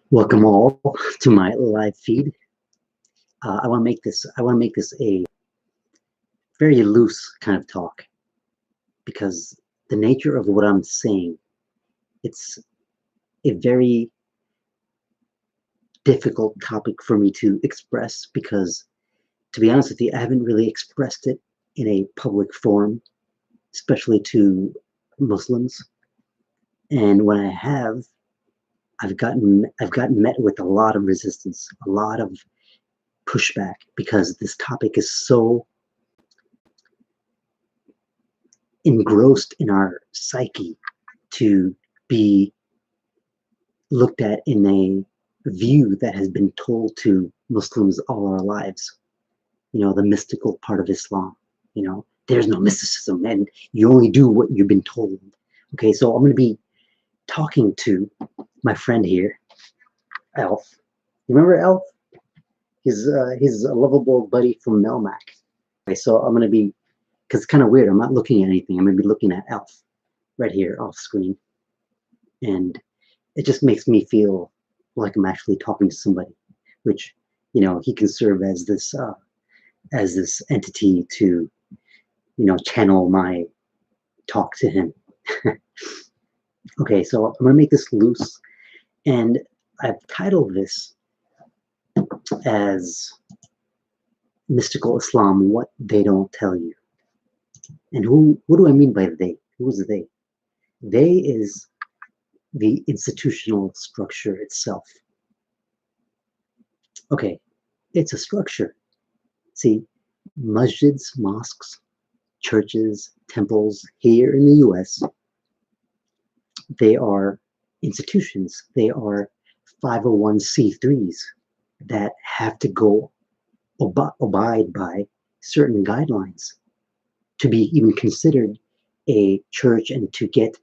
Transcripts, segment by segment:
Welcome all to my live feed. I want to make this. A very loose kind of talk because the nature of what I'm saying, it's a very difficult topic for me to express because, to be honest with you, I haven't really expressed it in a public forum, especially to Muslims. And when I have, I've gotten met with a lot of resistance, a lot of pushback because this topic is so engrossed in our psyche to be looked at in a view that has been told to Muslims all our lives. The mystical part of Islam. There's no mysticism and you only do what you've been told. Okay, so I'm going to be talking to my friend here, Elf. Remember Elf? He's a lovable buddy from Melmac. Okay, so I'm going to be, because it's kind of weird, I'm not looking at anything. I'm going to be looking at Elf right here off screen. And it just makes me feel like I'm actually talking to somebody, which, he can serve as this entity to, channel my talk to him. Okay, so I'm gonna make this loose, and I've titled this as Mystical Islam, What They Don't Tell You. And what do I mean by they? Who's they? They is the institutional structure itself. Okay, it's a structure. See, masjids, mosques, churches, temples here in the US, they are institutions. They are 501c3s that have to go abide by certain guidelines to be even considered a church and to get,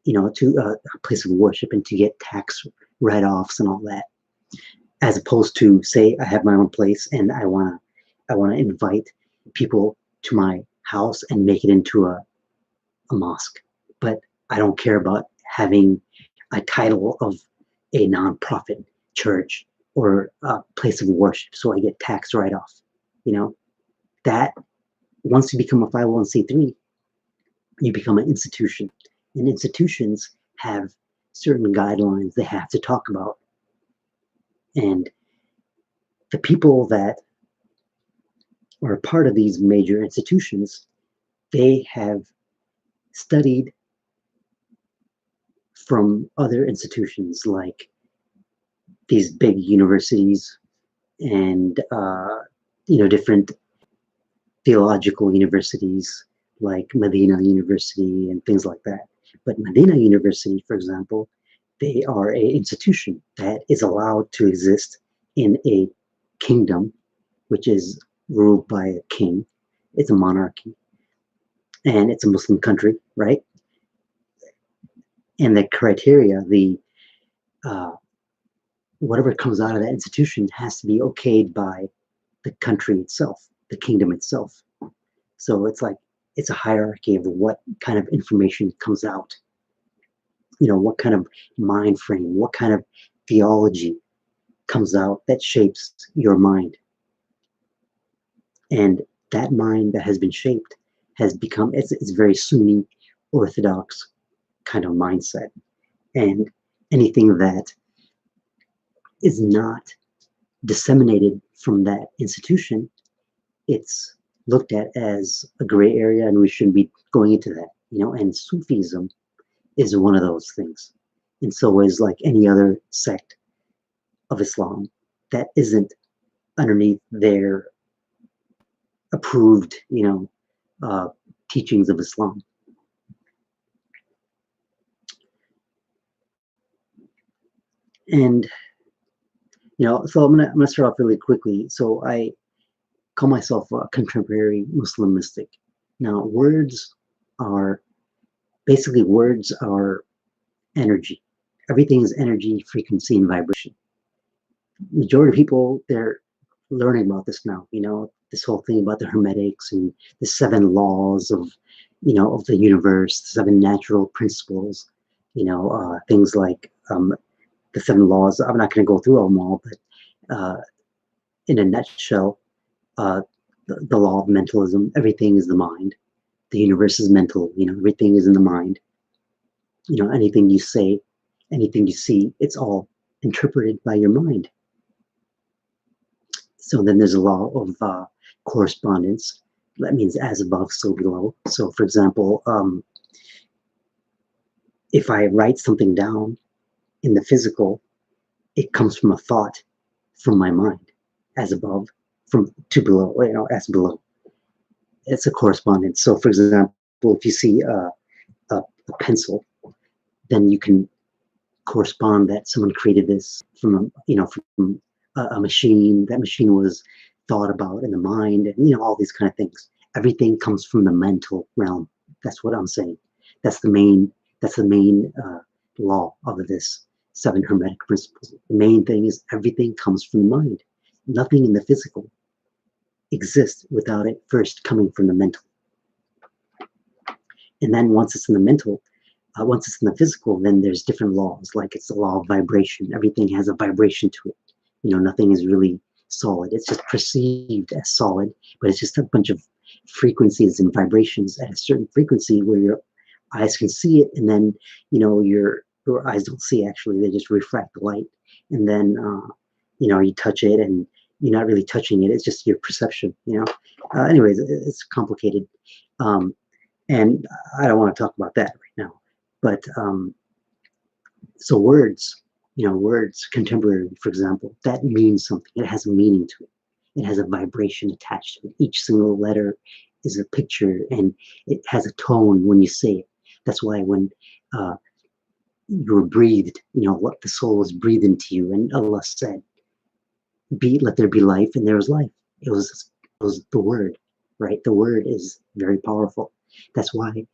to a place of worship and to get tax write-offs and all that. As opposed to, say, I have my own place and I wanna invite people to my house and make it into a mosque, but I don't care about having a title of a nonprofit church or a place of worship, so I get tax write-off. That once you become a 501c3, you become an institution, and institutions have certain guidelines they have to talk about, and the people that are part of these major institutions, they have studied from other institutions like these big universities and different theological universities like Medina University and things like that. But Medina University, for example, they are an institution that is allowed to exist in a kingdom, which is ruled by a king. It's a monarchy, and it's a Muslim country, right? And the criteria, whatever comes out of that institution has to be okayed by the country itself, the kingdom itself. So it's a hierarchy of what kind of information comes out. What kind of mind frame, what kind of theology comes out that shapes your mind. And that mind that has been shaped has become, it's very Sunni Orthodox kind of mindset. And anything that is not disseminated from that institution, it's looked at as a gray area and we shouldn't be going into that, and Sufism is one of those things. And so is like any other sect of Islam that isn't underneath their approved, teachings of Islam. And so I'm gonna start off really quickly. So I call myself a contemporary Muslim mystic. Now, words are energy. Everything is energy, frequency, and vibration. Majority of people, they're learning about this now. This whole thing about the Hermetics and the 7 laws of, of the universe, the 7 natural principles. Things like the 7 laws. I'm not going to go through them all, but in a nutshell, the law of mentalism, everything is the mind. The universe is mental, everything is in the mind. Anything you say, anything you see, it's all interpreted by your mind. So then there's a law of correspondence. That means as above, so below. So for example, if I write something down in the physical, it comes from a thought from my mind, as above, from to below, as below. It's a correspondence. So for example, if you see a pencil, then you can correspond that someone created this from a machine. That machine was thought about in the mind, and all these kind of things. Everything comes from the mental realm. That's what I'm saying. That's the main law of this 7 hermetic principles. The main thing is everything comes from the mind. Nothing in the physical exists without it first coming from the mental. And then once it's in the mental, once it's in the physical, then there's different laws. Like it's the law of vibration. Everything has a vibration to it. Nothing is really solid. It's just perceived as solid, but it's just a bunch of frequencies and vibrations at a certain frequency where your eyes can see it, and then your eyes don't see, actually. They just refract the light, and then you touch it, and you're not really touching it. It's just your perception. Anyways, it's complicated, and I don't want to talk about that right now. But so words, words, contemporary, for example, that means something. It has a meaning to it. It has a vibration attached to it. Each single letter is a picture, and it has a tone when you say it. That's why when you were breathed, what the soul was breathed into you, and Allah said, let there be life, and there was life. It was the word, right? The word is very powerful. That's why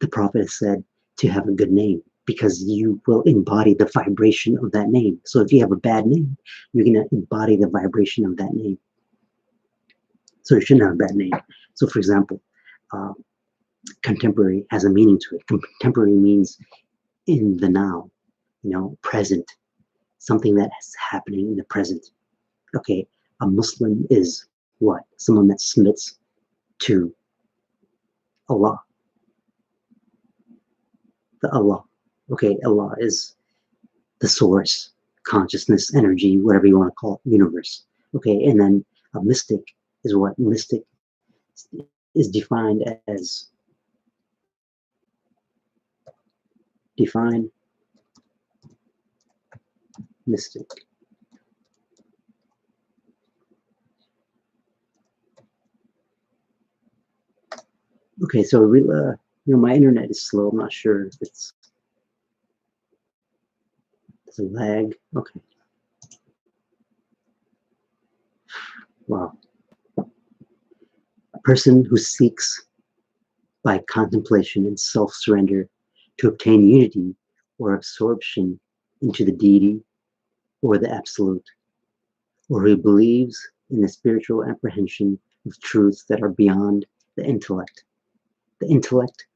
the Prophet has said to have a good name, because you will embody the vibration of that name. So if you have a bad name, you're going to embody the vibration of that name. So you shouldn't have a bad name. So for example, contemporary has a meaning to it. Contemporary means in the now, present, something that is happening in the present. Okay, a Muslim is what? Someone that submits to Allah. The Allah. Okay, Allah is the source, consciousness, energy, whatever you want to call it, universe. Okay, and then a mystic is what? Mystic is defined as mystic. Okay, so my internet is slow. I'm not sure if it's a lag. Okay. Wow. A person who seeks by contemplation and self-surrender to obtain unity or absorption into the deity or the absolute, or who believes in the spiritual apprehension of truths that are beyond the intellect. The intellect,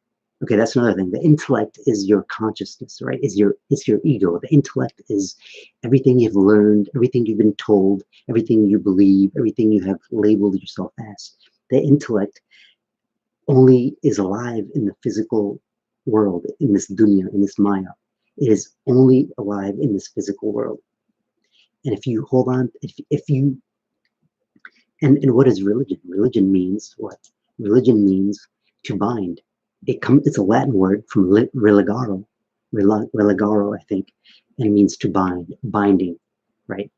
okay, that's another thing. The intellect is your consciousness, right? It's your ego. The intellect is everything you've learned, everything you've been told, everything you believe, everything you have labeled yourself as. The intellect only is alive in the physical world, in this dunya, in this maya. It is only alive in this physical world. And if you hold on, and what is religion? Religion means what? Religion means to bind. It's a Latin word from religare, I think, and it means to bind, binding, right?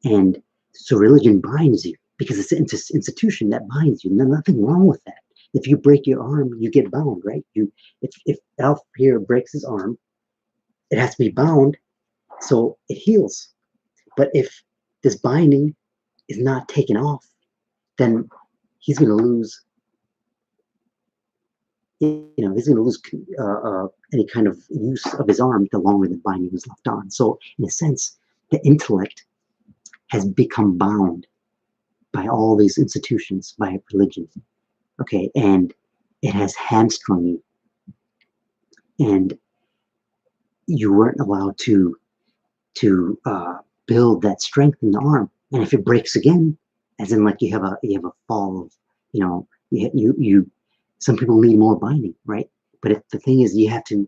And so religion binds you because it's an institution that binds you. There's nothing wrong with that. If you break your arm, you get bound, right? If Alf here breaks his arm, it has to be bound so it heals. But if this binding is not taken off, then he's going to lose. He's going to lose any kind of use of his arm the longer the binding is left on. So, in a sense, the intellect has become bound by all these institutions, by religion. Okay, and it has hamstrung you, and you weren't allowed to to build that strength in the arm. And if it breaks again, as in like you have a fall of, you some people need more binding, right? But if the thing is, you have to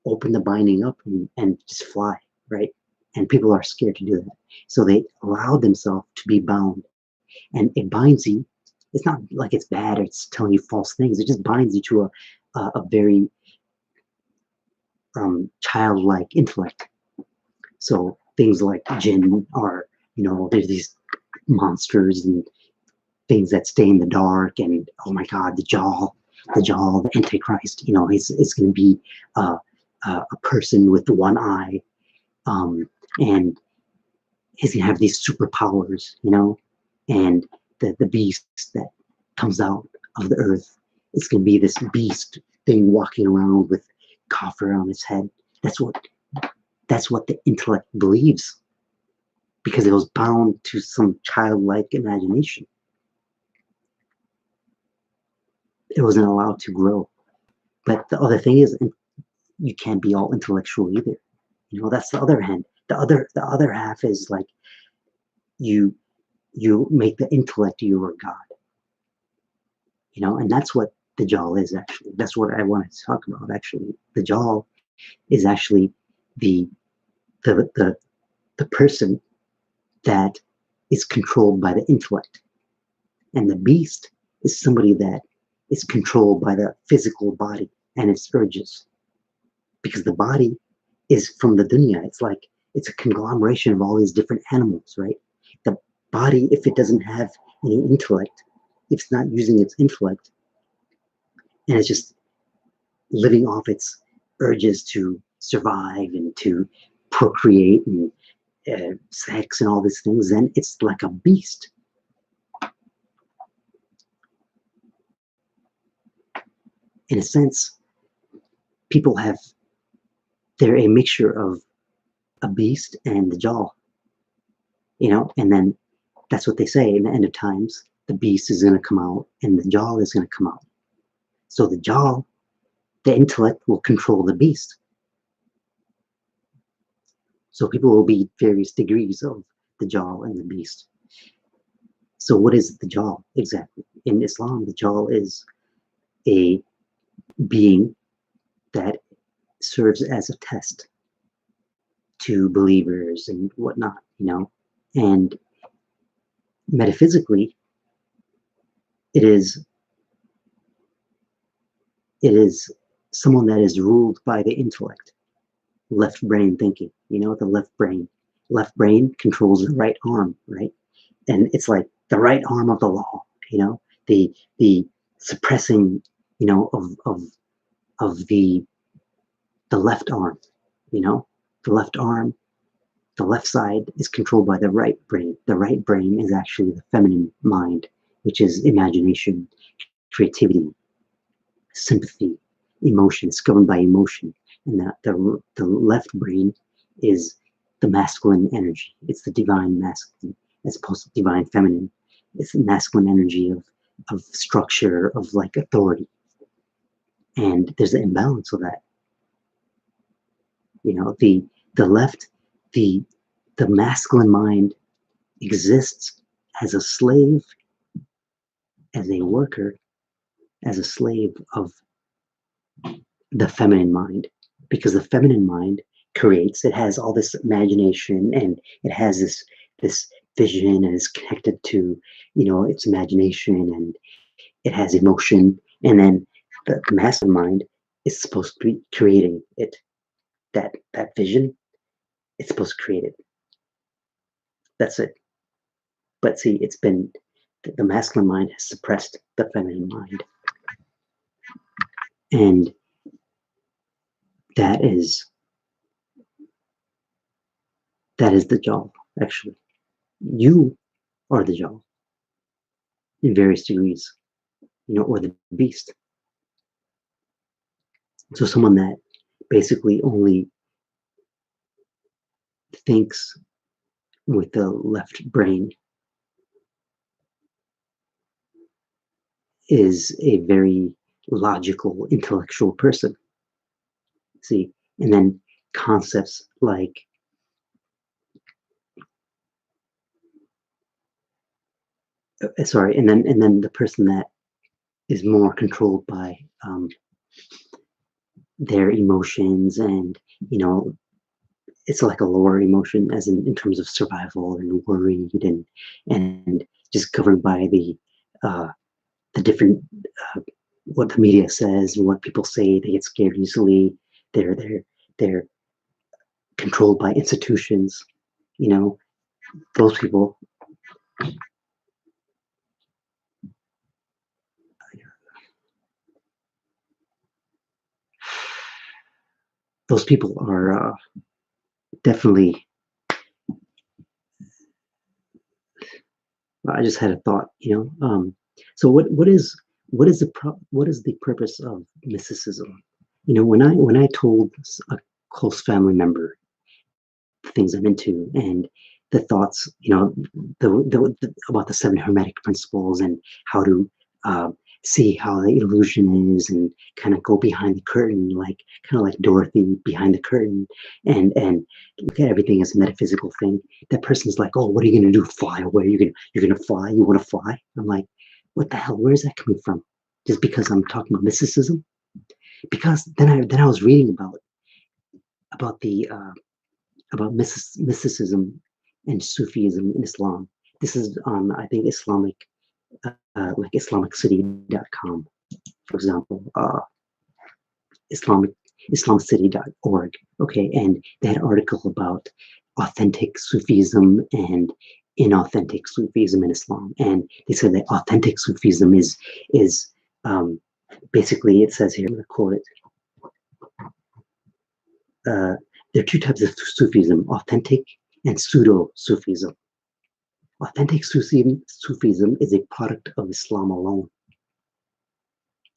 open the binding up and just fly, right? And people are scared to do that, so they allow themselves to be bound, and it binds you. It's not like it's bad or it's telling you false things. It just binds you to a very childlike intellect. So things like jinn are, there's these monsters and things that stay in the dark, and oh my God, the Antichrist. He's going to be a person with one eye, and he's going to have these superpowers, and the beast that comes out of the earth, it's going to be this beast thing walking around with copper on its head. That's what the intellect believes, because it was bound to some childlike imagination. It wasn't allowed to grow. But the other thing is, you can't be all intellectual either. That's the other hand. The other half is like you make the intellect your God. And that's what the Dajjal is actually. That's what I wanted to talk about actually. The Dajjal is actually the the person that is controlled by the intellect. And the beast is somebody that is controlled by the physical body and its urges. Because the body is from the dunya. It's a conglomeration of all these different animals, right? The body, if it doesn't have any intellect, if it's not using its intellect, and it's just living off its urges to survive and to procreate and sex and all these things, then it's like a beast. In a sense, they're a mixture of a beast and the Dajjal, and then that's what they say in the end of times. The beast is going to come out and the Dajjal is going to come out. So the Dajjal, the intellect, will control the beast. So people will be various degrees of the Dajjal and the beast. So what is the Dajjal exactly? In Islam, the Dajjal is a being that serves as a test to believers and whatnot, and metaphysically, it is someone that is ruled by the intellect, left brain thinking. The left brain controls the right arm, right? And it's like the right arm of the law, the suppressing, of the left arm, the left arm, the left side is controlled by the right brain. The right brain is actually the feminine mind, which is imagination, creativity, sympathy, emotion. It's governed by emotion. And the left brain is the masculine energy. It's the divine masculine as opposed to divine feminine. It's the masculine energy of structure, of like authority. And there's an imbalance of that. The left, the masculine mind exists as a slave, as a worker, as a slave of the feminine mind, because the feminine mind creates. It has all this imagination, and it has this vision, and is connected to its imagination, and it has emotion. And then the masculine mind is supposed to be creating it. That vision, it's supposed to create it. That's it. But see, the masculine mind has suppressed the feminine mind, and that is the Dajjal. Actually, you are the Dajjal in various degrees, or the beast. So someone that basically only thinks with the left brain is a very logical, intellectual person. See, and then concepts like sorry, and then the person that is more controlled by their emotions, and you know it's like a lower emotion, as in terms of survival and worried, and just governed by uh, the different what the media says and what people say. They get scared easily. They're controlled by institutions. You know, those people. Those people are definitely. I just had a thought. So what is the purpose of mysticism? When I told a close family member things I'm into, and the thoughts, about the seven hermetic principles, and how to uh, see how the illusion is, and kind of go behind the curtain, like kind of like Dorothy behind the curtain, and look at everything as a metaphysical thing. That person's like, oh, what are you gonna do? Fly away? You're gonna fly? You want to fly? I'm like, what the hell? Where is that coming from? Just because I'm talking about mysticism? Because then I was reading about the about mysticism and Sufism in Islam. This is on, I think, like IslamicCity.com, for example, Islamic IslamCity.org. Okay, and they had an article about authentic Sufism and inauthentic Sufism in Islam, and they said that authentic Sufism is basically, it says here, I'm going to quote it. There are two types of Sufism: authentic and pseudo Sufism. Authentic Sufism is a product of Islam alone,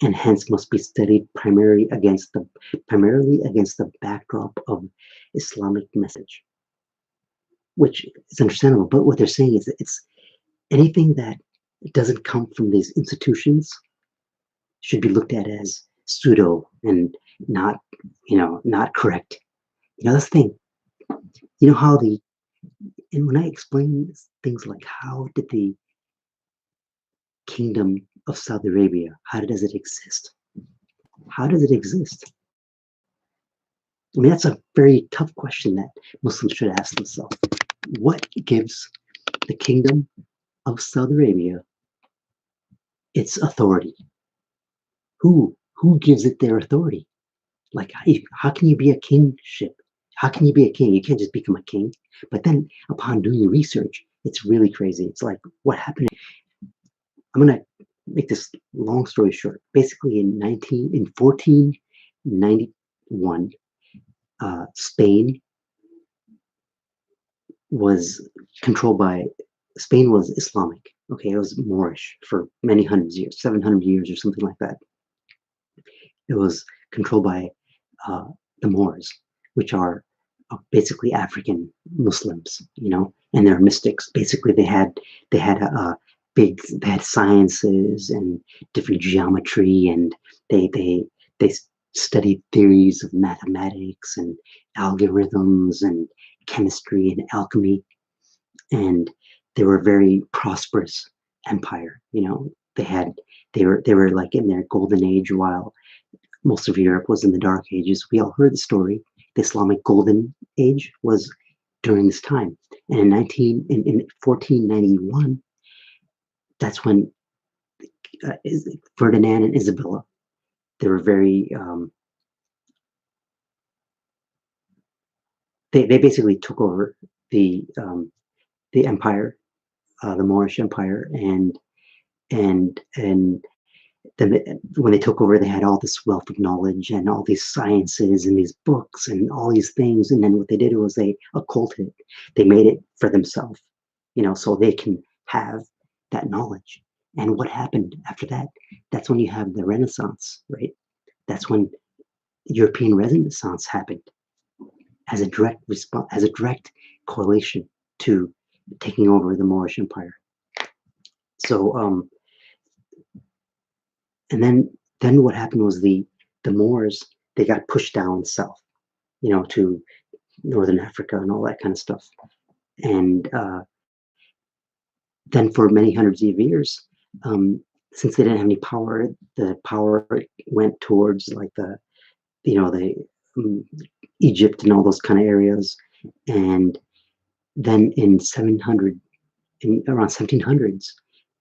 and hence must be studied primarily against the backdrop of Islamic message, which is understandable. But what they're saying is that it's anything that doesn't come from these institutions should be looked at as pseudo and not, not correct. That's the thing. How and when I explain things like how did the kingdom of Saudi Arabia, how does it exist? How does it exist? I mean, that's a very tough question that Muslims should ask themselves. What gives the kingdom of Saudi Arabia its authority? Who gives it their authority? Like, how can you be a kingship? How can you be a king? You can't just become a king. But then, upon doing research, it's really crazy. It's like, what happened? I'm gonna make this long story short. Basically, in 1491, Spain was controlled by Spain was Islamic. Okay, it was Moorish for many hundreds of years, 700 years or something like that. It was controlled by uh, the Moors, which are basically African Muslims, and they're mystics. Basically, they had sciences and different geometry, and they studied theories of mathematics and algorithms and chemistry and alchemy, and they were a very prosperous empire. They were like in their golden age, while most of Europe was in the Dark Ages. We all heard the story. The Islamic Golden Age was during this time, and in 1491, that's when Ferdinand and Isabella, they were very they basically took over the empire, the Moorish Empire, and then when they took over, they had all this wealth of knowledge and all these sciences and these books and all these things. And then what they did was they occulted it. They made it for themselves, so they can have that knowledge. And what happened after that? That's when you have the Renaissance, right? That's when European Renaissance happened, as a direct response, as a direct correlation to taking over the Moorish Empire. So, and then what happened was the Moors, they got pushed down south, to northern Africa and all that kind of stuff. And then for many hundreds of years, um, since they didn't have any power, the power went towards like the um, Egypt and all those kind of areas. And then in around 1700s,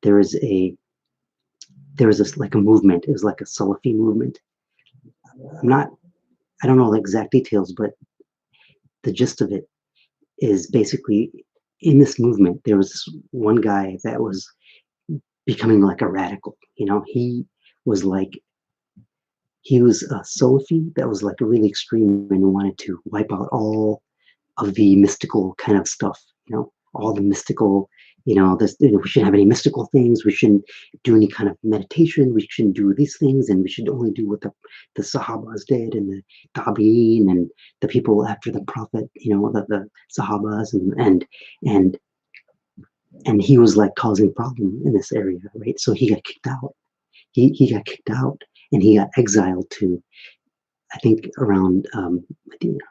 there was a there was this like a movement. It was like a Salafi movement. I'm not, I don't know the exact details, but the gist of it is basically in this movement, there was this one guy that was becoming like a radical. Was like he was a Salafi that was like really extreme and wanted to wipe out all of the mystical kind of stuff, all the mystical, we shouldn't have any mystical things. We shouldn't do any kind of meditation. We shouldn't do these things. And we should only do what the Sahabas did and the Tabi'in and the people after the Prophet, the Sahabas and and he was like causing problem in this area, right? So he got kicked out. He got kicked out and he got exiled to, I think, around Medina.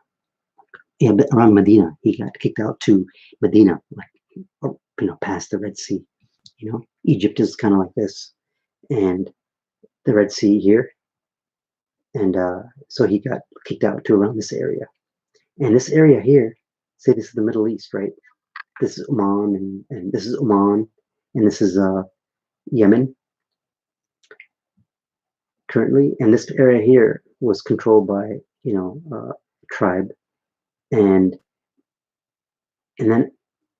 Yeah, but around Medina. He got kicked out to Medina, like, past the Red Sea. Egypt is kind of like this, and the Red Sea here. And so he got kicked out to around this area. And this area here, say this is the Middle East, right? This is Oman, and this is Oman, and this is Yemen currently. And this area here was controlled by, tribe. And then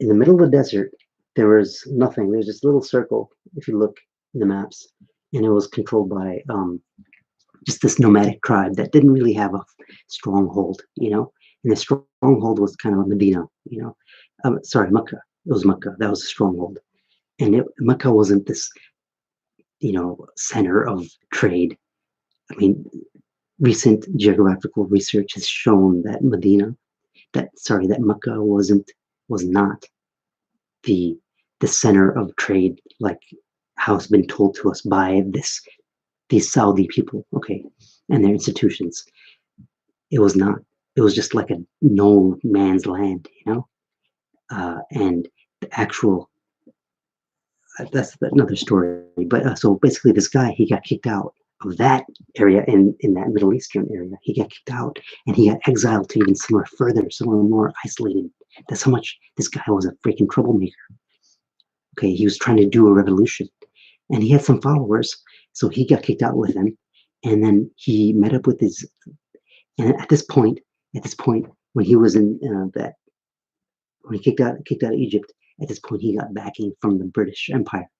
in the middle of the desert, there was nothing. There's this little circle, if you look in the maps, and it was controlled by just this nomadic tribe that didn't really have a stronghold, And the stronghold was kind of Medina, sorry, Mecca. It was Mecca. That was a stronghold. And Mecca wasn't this, center of trade. I mean, recent geographical research has shown that that Mecca was not the center of trade, like how it's been told to us by these Saudi people, okay, and their institutions. It was not. It was just like a no man's land, and the actual, that's another story. But so basically, this guy, he got kicked out of that area in that Middle Eastern area. He got kicked out and he got exiled to even somewhere further, somewhere more isolated. That's how much this guy was a freaking troublemaker. Okay, he was trying to do a revolution, and he had some followers, so he got kicked out with them, and then he met up with his. And at this point, when he was in that, when he kicked out of Egypt, at this point he got backing from the British Empire.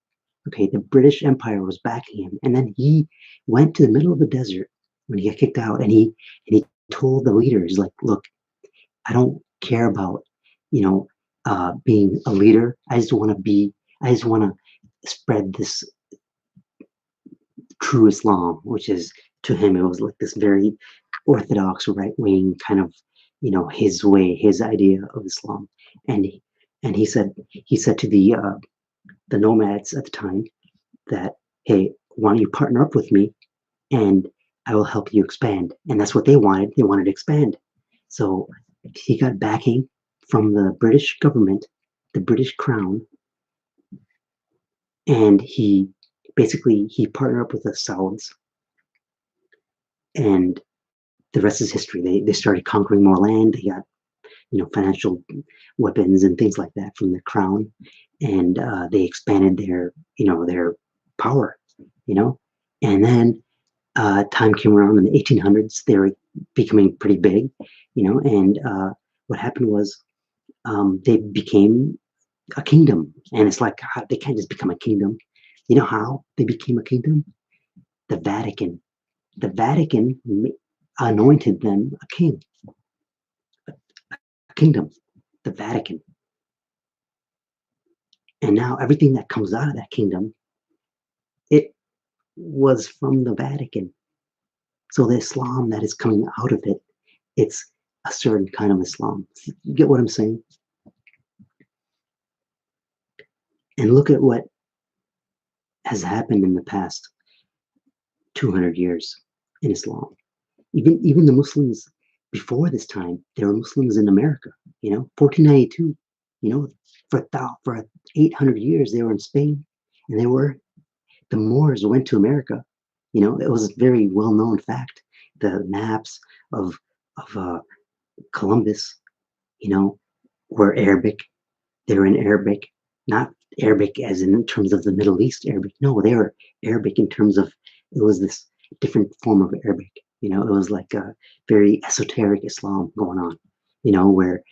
Okay, the British Empire was backing him, and then he went to the middle of the desert when he got kicked out, and he told the leaders, like, look, I don't care about, being a leader. I just want to spread this true Islam, which is, to him, it was like this very orthodox, right wing kind of, his way, his idea of Islam. And he said to the nomads at the time that, hey, why don't you partner up with me, and I will help you expand. And that's what they wanted. They wanted to expand. So he got backing from the British government, the British crown, and he partnered up with the Sauds, and the rest is history. They started conquering more land. They got, financial weapons and things like that from the crown, and they expanded their power, and then time came around in the 1800s. They were becoming pretty big, and what happened was they became a kingdom. And it's like, they can't just become a kingdom. You know how they became a kingdom? The Vatican. The Vatican anointed them a king, a kingdom, the Vatican. And now everything that comes out of that kingdom, it was from the Vatican. So the Islam that is coming out of it, it's a certain kind of Islam. You get what I'm saying? And look at what has happened in the past 200 years in Islam. Even the Muslims before this time, there were Muslims in America, 1492, for 800 years they were in Spain, and the Moors went to America. It was a very well known fact. The maps of Columbus, you know, were Arabic. They were in Arabic, not Arabic as in terms of the Middle East Arabic. No, they were Arabic in terms of it was this different form of Arabic. It was like a very esoteric Islam going on, where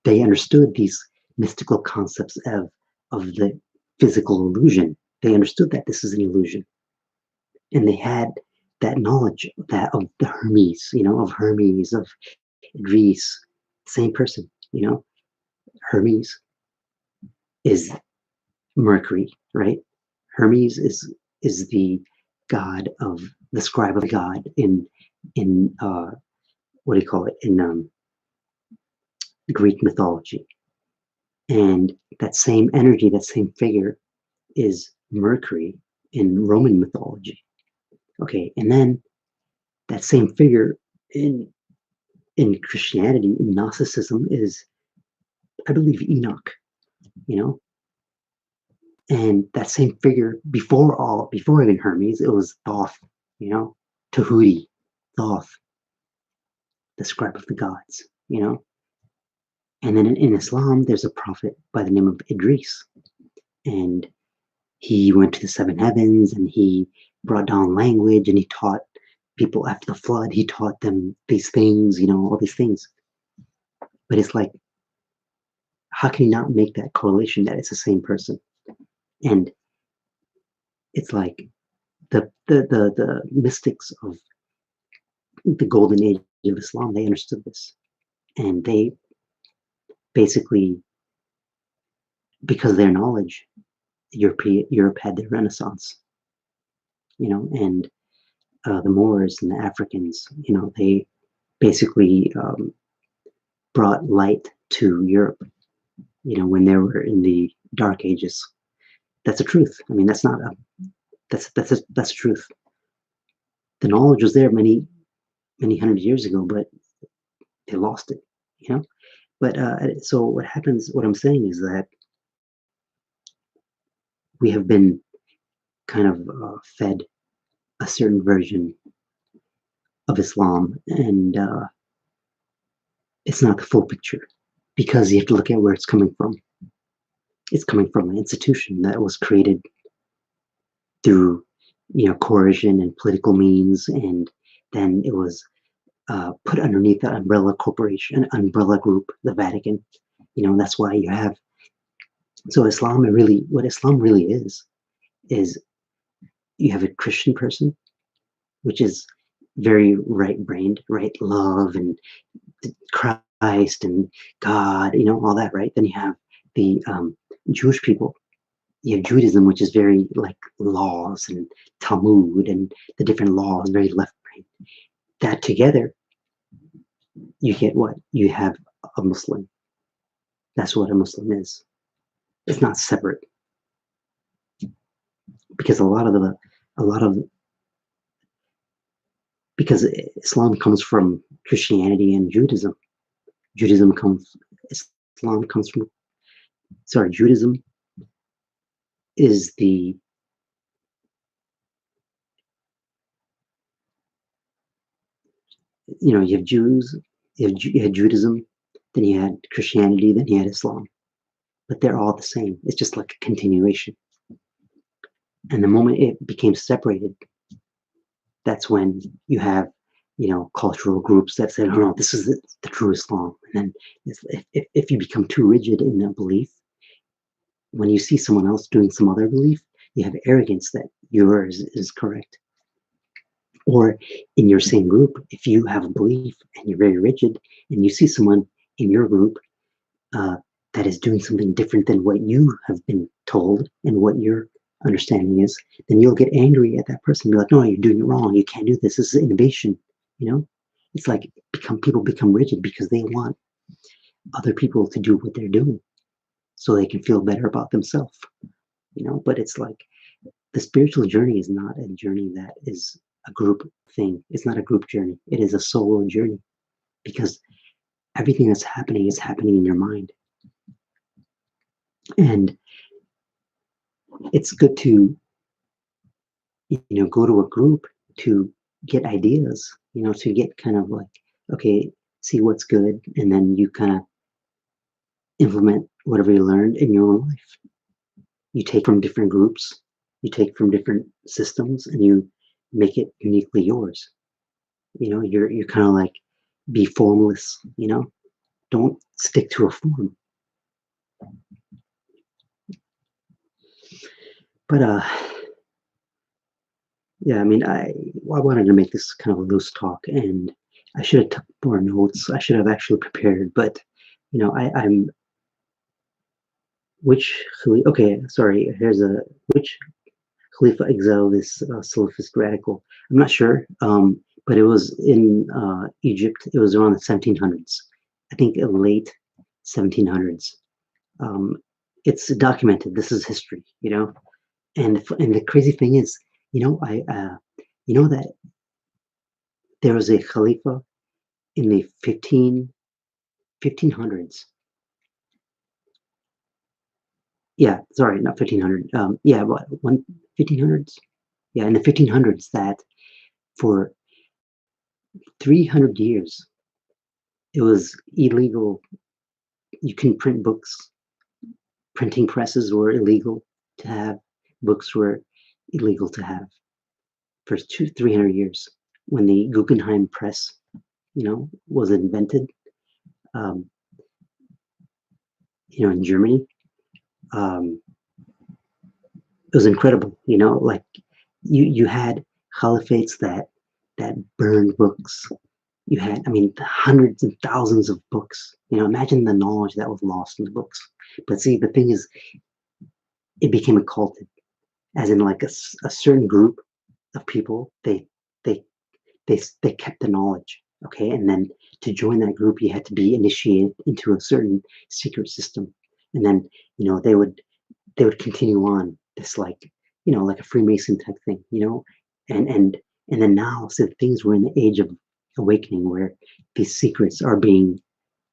they understood these mystical concepts of the physical illusion. They understood that this is an illusion. And they had that knowledge of the Hermes, of Greece, same person, Hermes is Mercury, right? Hermes is the god of the scribe of God in what do you call it in Greek mythology, and that same energy, that same figure, is Mercury in Roman mythology. Okay, and then that same figure in Christianity, in Gnosticism, is, I believe, Enoch. You know, and that same figure before even Hermes, it was Thoth. Tahuti, Thoth, the scribe of the gods. And then in Islam, there's a prophet by the name of Idris, and he went to the seven heavens, and he brought down language, and he taught people after the flood. He taught them these things, all these things. But it's like, how can you not make that correlation that it's the same person? And it's like the mystics of the golden age of Islam, they understood this, and they basically, because of their knowledge, Europe had their Renaissance, and the Moors and the Africans, they basically brought light to Europe, when they were in the Dark Ages. That's the truth. I mean, that's truth. The knowledge was there many 100 years ago, but they lost it, But so what I'm saying is that we have been kind of fed a certain version of Islam, and it's not the full picture, because you have to look at where it's coming from. It's coming from an institution that was created through, coercion and political means, and then it was put underneath the umbrella corporation, umbrella group, the Vatican. And that's why you have. So what Islam really is you have a Christian person, which is very right-brained, right? Love and Christ and God, all that, right? Then you have the Jewish people. You have Judaism, which is very like laws and Talmud and the different laws, very left-brained. That together, you get what? You have a Muslim. That's what a Muslim is. It's not separate. Because because Islam comes from Christianity and Judaism. Judaism is the you have Jews, you had Judaism, then you had Christianity, then you had Islam. But they're all the same. It's just like a continuation. And the moment it became separated, that's when you have, cultural groups that say, no, this is the true Islam. And then if you become too rigid in that belief, when you see someone else doing some other belief, you have arrogance that yours is correct. Or in your same group, if you have a belief and you're very rigid, and you see someone in your group that is doing something different than what you have been told and what your understanding is, then you'll get angry at that person. Be like, no, you're doing it wrong. You can't do this. This is innovation. It's like people become rigid because they want other people to do what they're doing so they can feel better about themselves. But it's like the spiritual journey is not a journey that is a group thing. It's not a group journey. It is a solo journey, because everything that's happening is happening in your mind. And it's good to, go to a group to get ideas, to get kind of like, okay, see what's good, and then you kind of implement whatever you learned in your own life. You take from different groups, you take from different systems, and you make it uniquely yours. You're kind of like, be formless. Don't stick to a form. But yeah, I mean, I wanted to make this kind of a loose talk, and I should have took more notes. I should have actually prepared, but I'm okay, sorry. Here's a which Khalifa exiled this Salafist radical. I'm not sure, but it was in Egypt. It was around the 1700s. I think late 1700s. Um, it's documented. This is history, And the crazy thing is, I that there was a Khalifa in the 1500s. Yeah, sorry, not 1500. Yeah, what, 1500s? Yeah, in the 1500s, that for 300 years it was illegal. You can print books. Printing presses were illegal to have. Books were illegal to have for 300 years. When the Guggenheim press, was invented, um, in Germany, um, it was incredible. Like you had caliphates that burned books. You had, I mean, hundreds and thousands of books. Imagine the knowledge that was lost in the books. But see, the thing is, it became occulted, as in like a certain group of people. They they kept the knowledge. Okay, and then to join that group, you had to be initiated into a certain secret system, and then they would continue on this, like, like a Freemason type thing, and and and then now, so things were in the age of awakening, where these secrets are being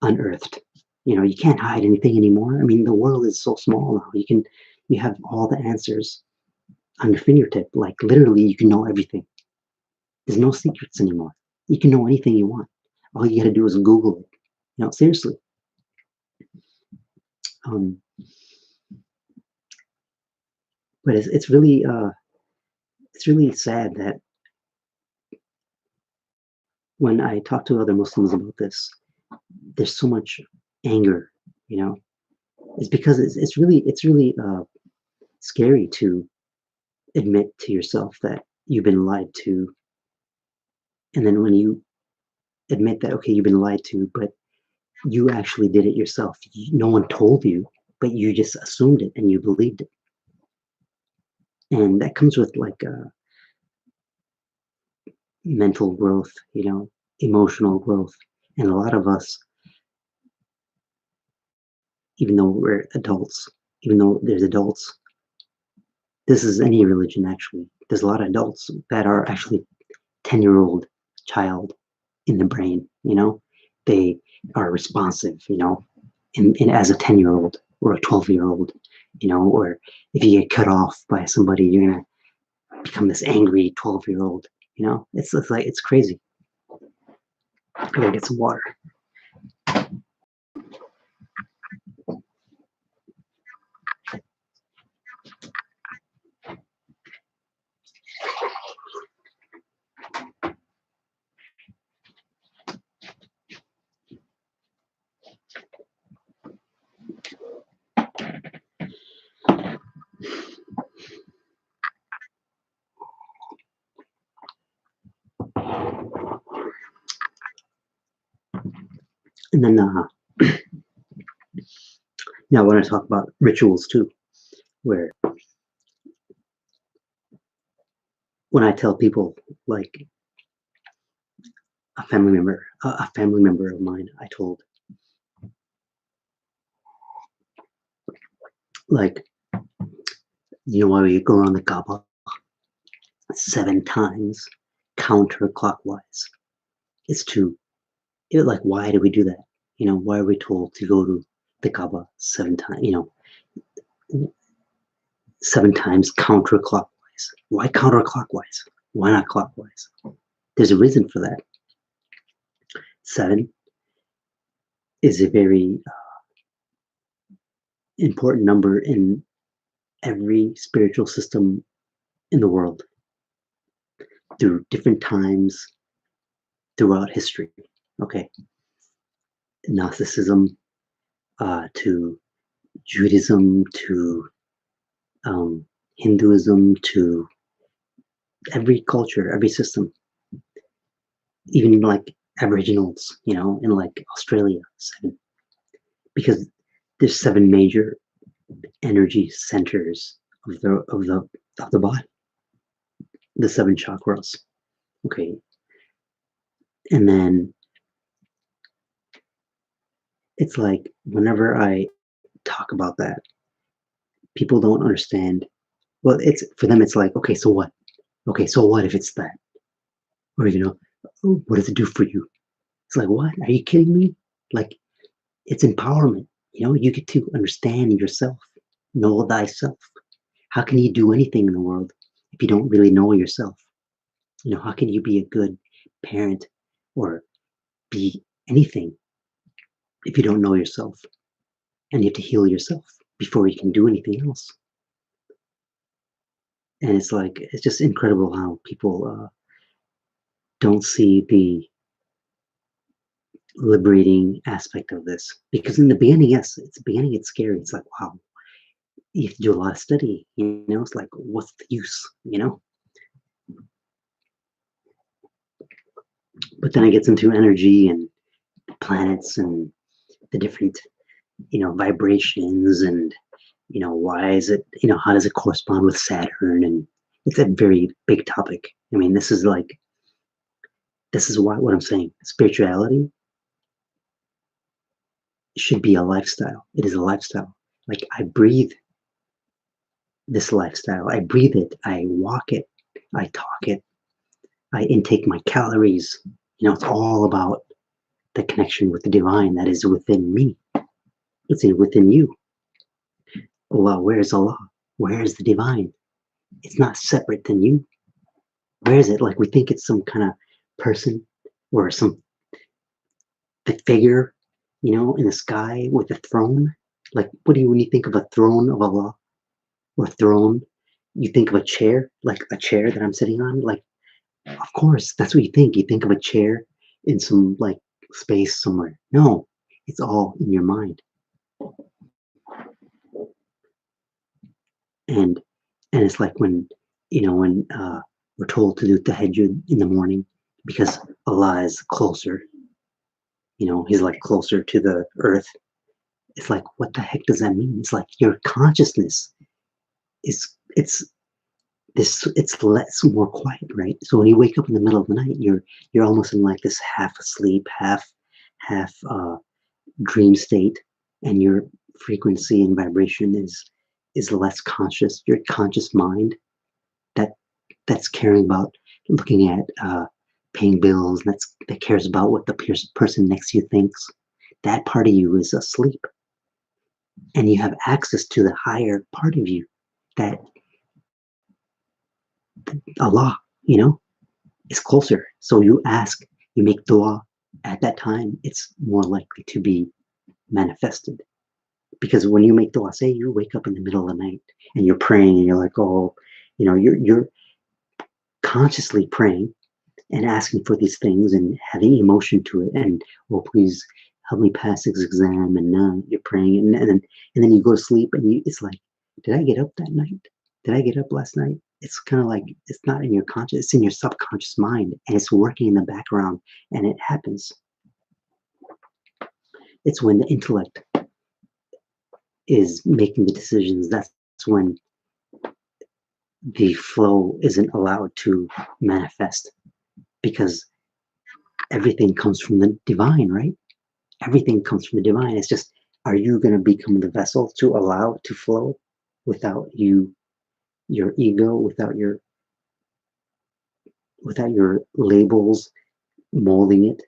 unearthed. You can't hide anything anymore. I mean, the world is so small now. You have all the answers on your fingertip. Like, literally, you can know everything. There's no secrets anymore. You can know anything you want. All you got to do is Google it. Seriously. Um, but it's really sad that when I talk to other Muslims about this, there's so much anger. You know, it's because it's really scary to admit to yourself that you've been lied to, and then when you admit that, okay, you've been lied to, but you actually did it yourself. No one told you, but you just assumed it and you believed it, and that comes with like mental growth, emotional growth, and a lot of us, even though we're adults, even though there's adults, this is any religion actually. There's a lot of adults that are actually 10-year-old child in the brain. They are responsive, as a 10-year-old or a 12-year-old, or if you get cut off by somebody, you're gonna become this angry 12-year-old. It's like, it's crazy. I gotta get some water. And then I want to talk about rituals too, where when I tell people, like, a family member of mine, I told, like, why we go around the Kaaba 7 times counterclockwise. It's like, why do we do that? Why are we told to go to the Kaaba 7 times? 7 times counterclockwise. Why counterclockwise? Why not clockwise? There's a reason for that. 7 is a very important number in every spiritual system in the world through different times throughout history. Okay, Gnosticism to Judaism to Hinduism to every culture, every system, even like Aboriginals, in like Australia, 7, because there's 7 major energy centers of the body, the 7 chakras. Okay, and then it's like whenever I talk about that, people don't understand. Well, it's for them. It's like, okay, so what? Okay, so what if it's that? Or "Oh, what does it do for you?" It's like, what? Are you kidding me? Like, it's empowerment. You get to understand yourself, know thyself. How can you do anything in the world if you don't really know yourself? How can you be a good parent or be anything if you don't know yourself? And you have to heal yourself before you can do anything else. And it's like, it's just incredible how people don't see the liberating aspect of this. Because in the beginning, yes, it's scary. It's like, wow, you have to do a lot of study. It's like, what's the use? But then it gets into energy and planets and the different, vibrations and, why is it, how does it correspond with Saturn? And it's a very big topic. I mean, this is what I'm saying. Spirituality should be a lifestyle. It is a lifestyle. Like I breathe this lifestyle. I breathe it. I walk it. I talk it. I intake my calories. It's all about the connection with the divine that is within me. It's within you. Allah, where is Allah? Where is the divine? It's not separate than you. Where is it? Like we think it's some kind of person or some figure, in the sky with a throne. Like, when you think of a throne of Allah or throne, you think of a chair, like a chair that I'm sitting on. Like, of course, that's what you think. You think of a chair in some like space somewhere. No, it's all in your mind. And it's like when we're told to do tahajjud in the morning because Allah is closer. He's like closer to the earth. It's like, what the heck does that mean? It's like your consciousness it's less more quiet, right? So when you wake up in the middle of the night, you're almost in like this half asleep, half dream state, and your frequency and vibration is less conscious. Your conscious mind that's caring about looking at paying bills, and that cares about what the person next to you thinks. That part of you is asleep, and you have access to the higher part of you that Allah, is closer. So you make dua at that time, it's more likely to be manifested. Because when you make dua, say you wake up in the middle of the night and you're praying and you're like, oh, you're consciously praying and asking for these things and having emotion to it. And, oh, please help me pass this exam. And now you're praying and then you go to sleep and it's like, did I get up that night? Did I get up last night? It's kind of like, it's not in your conscious, it's in your subconscious mind and it's working in the background and it happens. It's when the intellect is making the decisions. That's when the flow isn't allowed to manifest because everything comes from the divine, right? Everything comes from the divine. It's just, are you going to become the vessel to allow it to flow without your ego, without your labels molding it?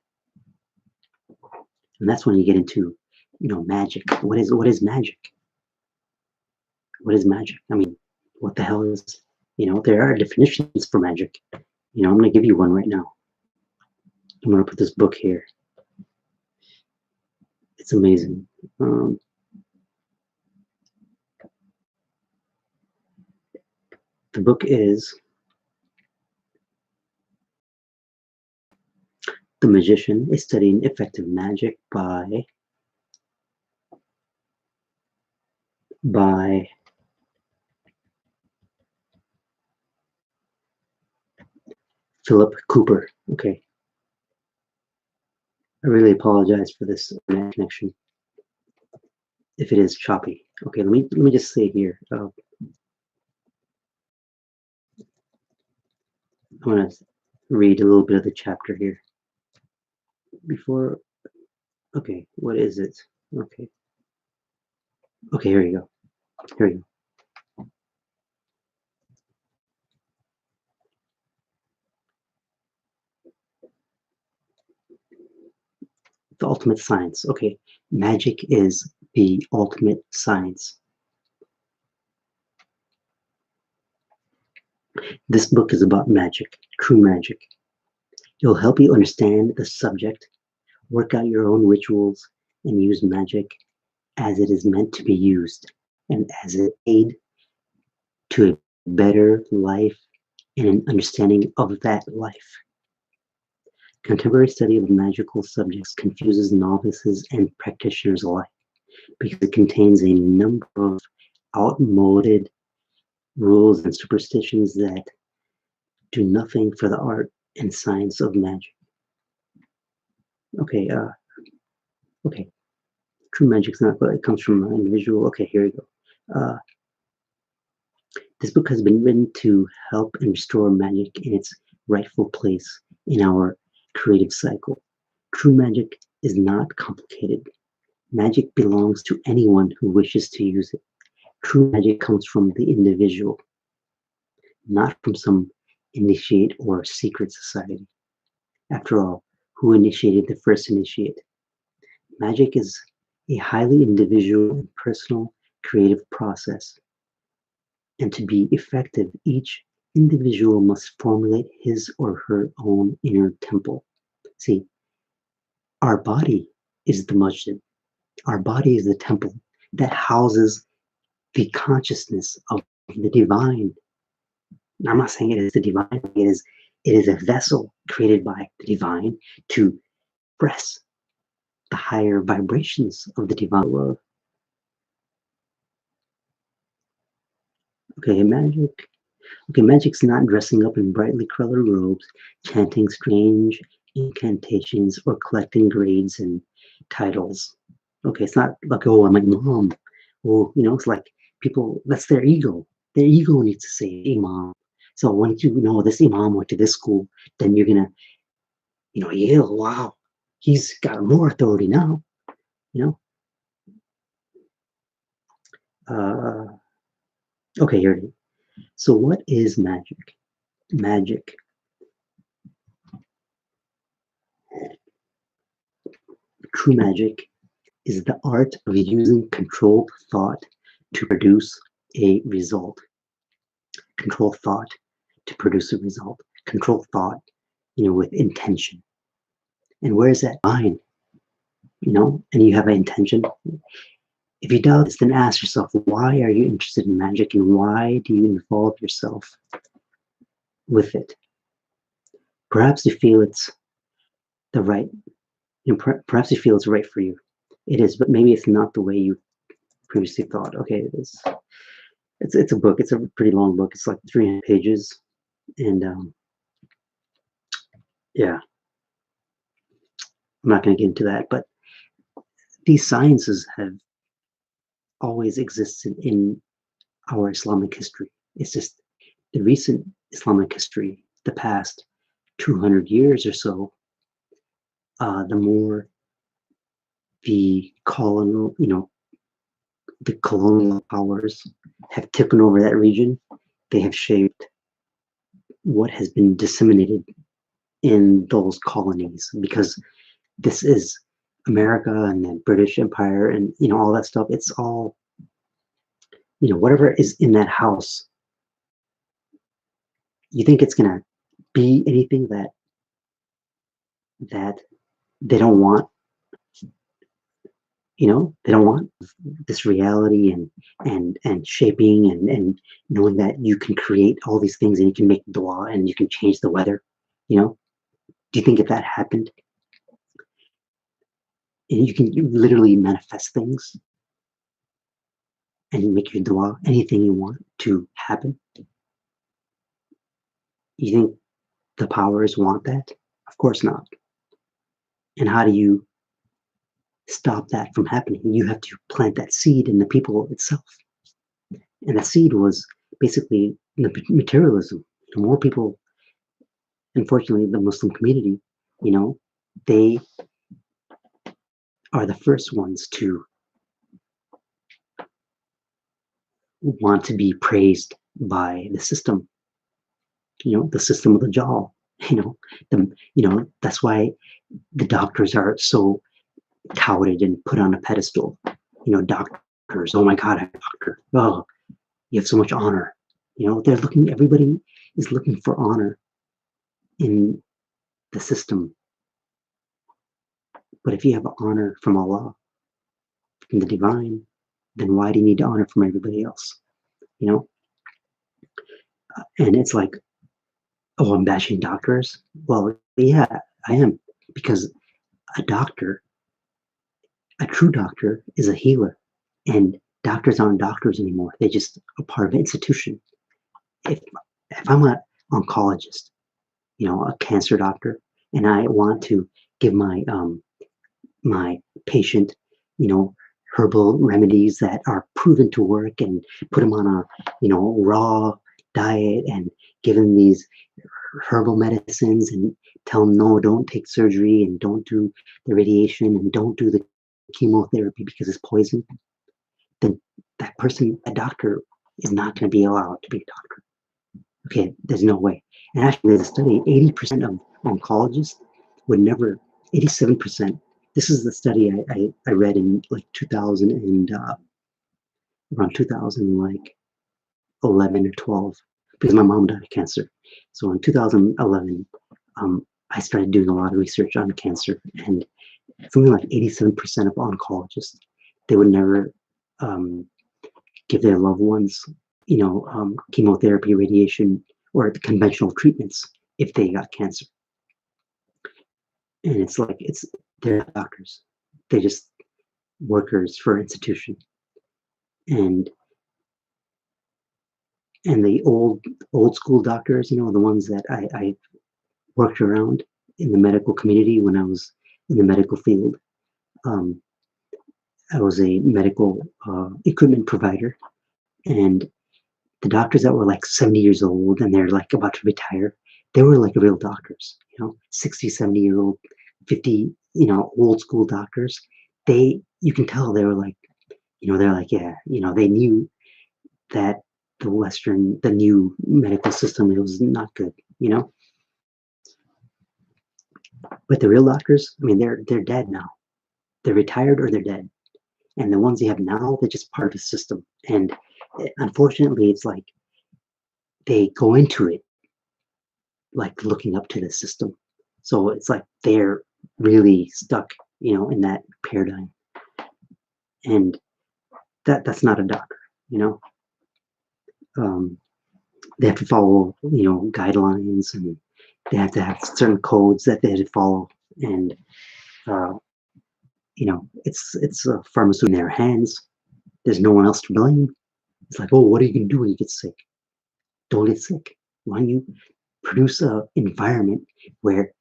And that's when you get into, magic. What is magic? What is magic? I mean, what the hell is, there are definitions for magic. I'm going to give you one right now. I'm going to put this book here. It's amazing. The book is The Magician, A Study in Effective Magic by Philip Cooper. Okay. I really apologize for this internet connection if it is choppy. Okay, let me just say here. I'm going to read a little bit of the chapter here before. Okay, what is it? Okay, here you go. Here you go. The ultimate science. Okay, magic is the ultimate science. This book is about magic, true magic. It will help you understand the subject, work out your own rituals, and use magic as it is meant to be used and as an aid to a better life and an understanding of that life. Contemporary study of magical subjects confuses novices and practitioners alike because it contains a number of outmoded rules and superstitions that do nothing for the art and science of magic. Okay, okay. True magic's not, but it comes from an individual. Okay, here we go. This book has been written to help and restore magic in its rightful place in our creative cycle. True magic is not complicated. Magic belongs to anyone who wishes to use it. True magic comes from the individual, not from some initiate or secret society. After all, who initiated the first initiate? Magic is a highly individual and personal creative process. And to be effective, each individual must formulate his or her own inner temple. See, our body is the masjid. Our body is the temple that houses the consciousness of the divine. I'm not saying it is the divine, it is a vessel created by the divine to express the higher vibrations of the divine world. Okay, magic's not dressing up in brightly colored robes, chanting strange incantations, or collecting grades and titles. Okay, it's not like, oh, I'm like mom. Well, it's like people, that's their ego. Their ego needs to say imam. So once you know this imam went to this school, then you're gonna, yell, wow, he's got more authority now, you know. Okay, here it is. So what is magic? Magic. True magic is the art of using controlled thought to produce a result. Controlled thought to produce a result. Controlled thought, with intention. And where is that line? And you have an intention. If you doubt this, then ask yourself, why are you interested in magic and why do you involve yourself with it? Perhaps you feel it's the right, perhaps you feel it's right for you. It is, but maybe it's not the way you previously thought. Okay, it's a book. It's a pretty long book. It's like 300 pages, and yeah, I'm not going to get into that. But these sciences have always existed in our Islamic history. It's just the recent Islamic history, the past 200 years or so, the more the colonial, the colonial powers have taken over that region, they have shaped what has been disseminated in those colonies, because this is America and the British Empire and all that stuff. It's all whatever is in that house, you think it's gonna be anything that they don't want, they don't want this reality and shaping and knowing that you can create all these things and you can make dua and you can change the weather, you know? Do you think if that happened and you literally manifest things and make your dua anything you want to happen, you think the powers want that? Of course not. And how do you stop that from happening? You have to plant that seed in the people itself. And that seed was basically the materialism. The more people, unfortunately, the Muslim community, they are the first ones to want to be praised by the system, the system of the jaw. That's why the doctors are so touted and put on a pedestal. Doctors, oh my God, I'm a doctor. Oh, you have so much honor. Everybody is looking for honor in the system. But if you have honor from Allah, from the divine, then why do you need honor from everybody else? And it's like, oh, I'm bashing doctors. Well, yeah, I am, because a doctor, a true doctor, is a healer, and doctors aren't doctors anymore. They're just a part of an institution. If I'm an oncologist, a cancer doctor, and I want to give my patient, herbal remedies that are proven to work and put them on a, raw diet and give them these herbal medicines and tell them, no, don't take surgery and don't do the radiation and don't do the chemotherapy because it's poison, then that person, a doctor, is not going to be allowed to be a doctor. Okay, there's no way. And actually, there's a study, 80% of oncologists would never, 87%. This is the study I read in like 2000 and around 2000, like 11 or 12, because my mom died of cancer. So in 2011, I started doing a lot of research on cancer, and something like 87% of oncologists, they would never give their loved ones, chemotherapy, radiation, or the conventional treatments if they got cancer. And it's like, they're not doctors. They're just workers for an institution. And the old school doctors, the ones that I worked around in the medical community when I was in the medical field. I was a medical equipment provider, and the doctors that were like 70 years old and they're like about to retire, they were like real doctors, 60, 70-year-old, 50, old school doctors. You can tell they were like, they're like, yeah, they knew that the new medical system, it was not good, But the real doctors, I mean, they're dead now. They're retired or they're dead. And the ones you have now, they're just part of the system. And unfortunately, it's like they go into it like looking up to the system. So it's like they're really stuck, in that paradigm. And that's not a doctor, They have to follow, guidelines, and they have to have certain codes that they have to follow. And it's a pharmaceutical in their hands. There's no one else to blame. It's like, oh, what are you going to do when you get sick? Don't get sick. Why don't you produce an environment where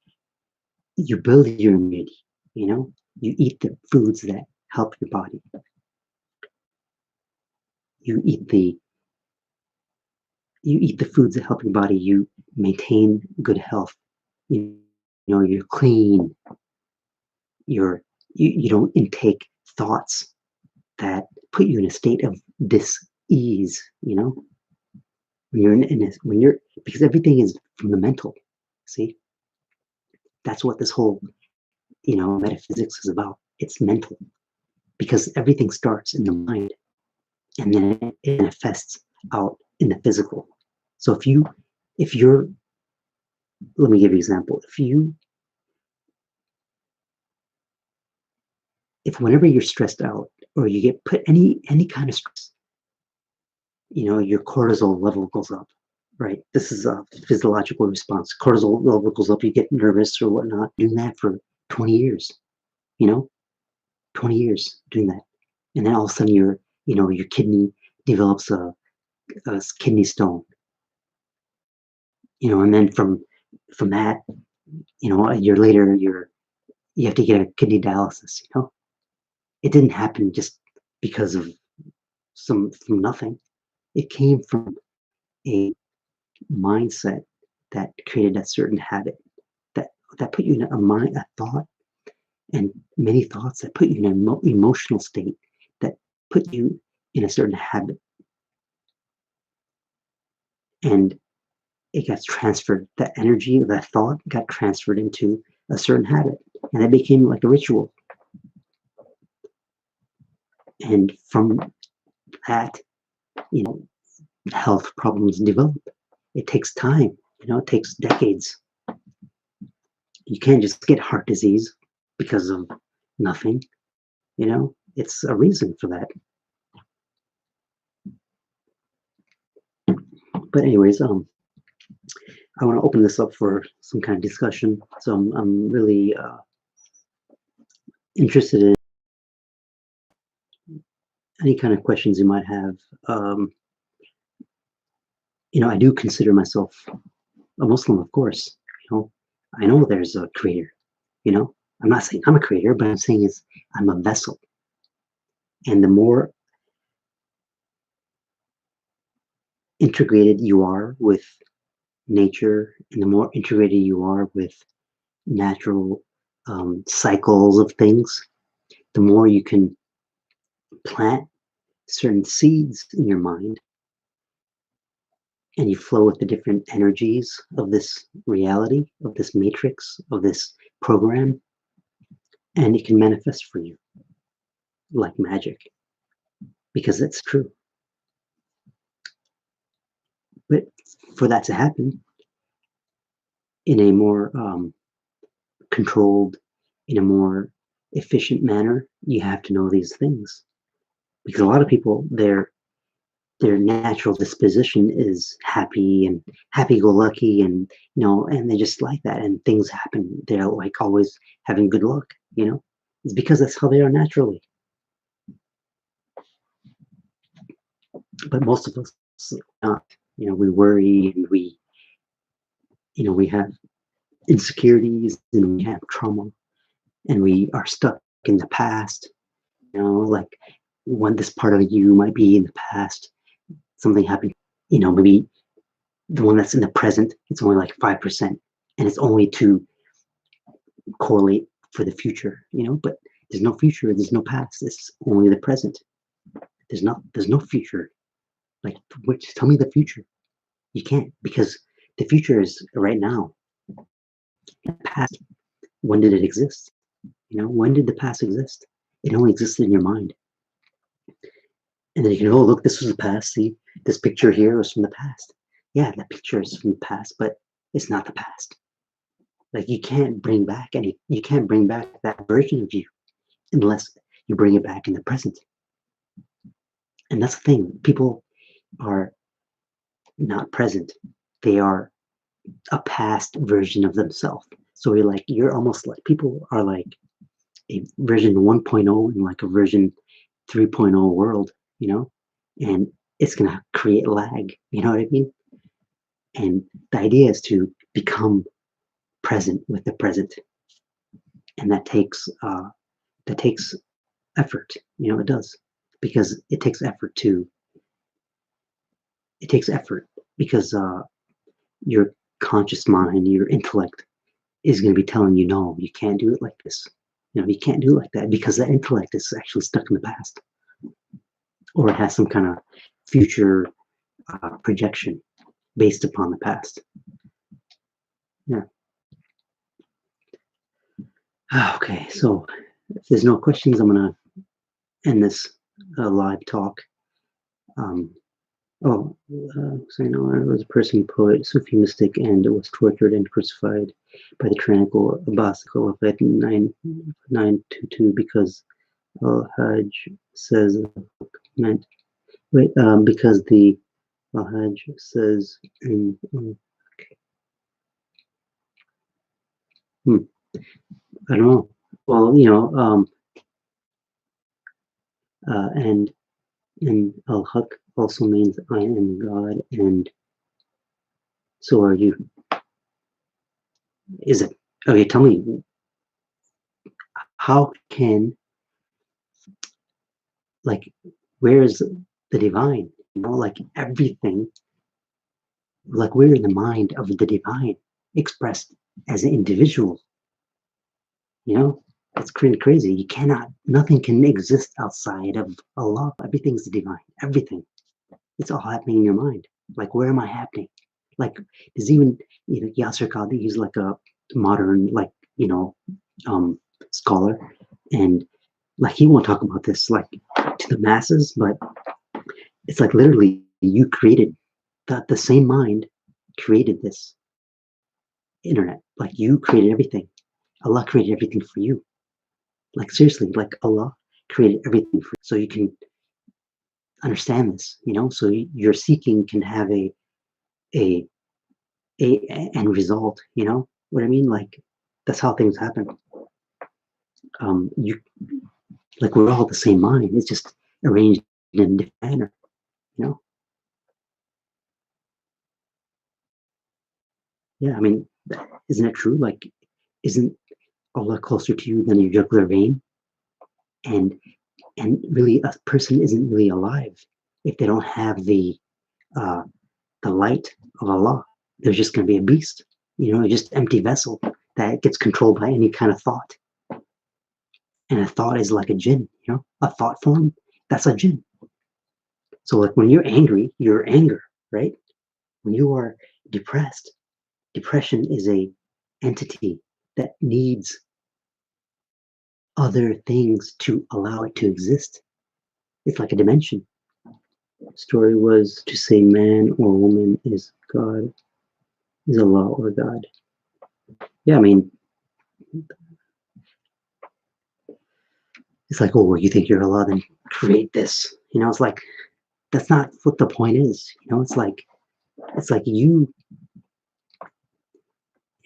you build your immunity? You eat the foods that help your body. You eat the foods that help your body. You maintain good health. You're clean. You don't intake thoughts that put you in a state of dis-ease, when you're because everything is from the mental. See, that's what this whole, metaphysics is about. It's mental, because everything starts in the mind. and then it manifests out in the physical. So if you're, let me give you an example. If whenever you're stressed out or you get put any kind of stress, your cortisol level goes up, right? This is a physiological response. Cortisol level goes up, you get nervous or whatnot. Doing that for 20 years, you know, 20 years doing that. And then all of a sudden your kidney develops a kidney stone, and then from that, a year later you have to get a kidney dialysis. It didn't happen just because of from nothing. It came from a mindset that created that certain habit that put you in a thought, and many thoughts that put you in an emotional state that put you in a certain habit, and it got transferred. That energy, that thought got transferred into a certain habit, and it became like a ritual. And from that, health problems develop. It takes time. It takes decades. You can't just get heart disease because of nothing. It's a reason for that. But anyways, I want to open this up for some kind of discussion. So I'm really interested in any kind of questions you might have. I do consider myself a Muslim, of course. I know there's a creator. I'm not saying I'm a creator, but I'm saying I'm a vessel. And the more integrated you are with nature, and the more integrated you are with natural cycles of things, the more you can plant certain seeds in your mind, and you flow with the different energies of this reality, of this matrix, of this program, and it can manifest for you like magic, because it's true. But for that to happen in a more controlled, in a more efficient manner, you have to know these things. Because a lot of people, their natural disposition is happy and happy-go-lucky, and and they just like that, and things happen. They're like always having good luck. It's because that's how they are naturally. But most of us not. We worry, and we have insecurities, and we have trauma, and we are stuck in the past. Like when this part of you might be in the past, something happened. Maybe the one that's in the present, it's only like 5%, and it's only to correlate for the future. But there's no future, there's no past. It's only the present. There's no future. Like, tell me the future. You can't, because the future is right now. The past, when did it exist? When did the past exist? It only existed in your mind. And then you can, oh, look, this was the past. See, this picture here was from the past. Yeah, the picture is from the past, but it's not the past. Like, you can't bring back that version of you unless you bring it back in the present. And that's the thing. People are not present. They are a past version of themselves. So you're almost like, people are like a version 1.0 and like a version 3.0 world, and it's going to create lag. You know what I mean? And the idea is to become present with the present. And that takes effort. It does, because it takes effort because your conscious mind, your intellect is going to be telling you, no, you can't do it like this. You can't do it like that, because that intellect is actually stuck in the past, or it has some kind of future projection based upon the past. Yeah. Okay, so if there's no questions, I'm going to end this live talk. Um, Sayyidina was a Persian poet, Sufi mystic, and was tortured and crucified by the tyrannical Abbas Caliphate in 922 because Al-Hajj says meant because the Al-Hajj says in I don't know. Well, and Al-Haq also means I am God, and so are you. Is it? Okay, tell me, how can, like, where is the divine? Like everything, like we're in the mind of the divine expressed as an individual, you know? It's crazy. You cannot, nothing can exist outside of Allah. Everything's divine. Everything. It's all happening in your mind. Like, where am I happening? Like, there's even, Yasser Qadi, he's like a modern, like, um, scholar. And like, he won't talk about this, like, to the masses, but it's like literally you created the same mind created this internet. Like, you created everything. Allah created everything for you. Like, seriously, like, Allah created everything for you. So you can understand this, so your seeking can have a end result, you know what I mean? Like, that's how things happen. You like, we're all the same mind. It's just arranged in a different manner, you know? Yeah, I mean, isn't it true? Like, isn't Allah closer to you than your jugular vein? And really, a person isn't really alive if they don't have uh, the light of Allah. They're just going to be a beast, just empty vessel that gets controlled by any kind of thought. And a thought is like a jinn, a thought form, that's a jinn. So like when you're angry, you're anger, right? When you are depressed, depression is a entity that needs other things to allow it to exist. It's like a dimension. The story was to say man or woman is God, is Allah or God. Yeah, I mean, it's like, oh, well, you think you're Allah, then create this. It's like, that's not what the point is. It's like you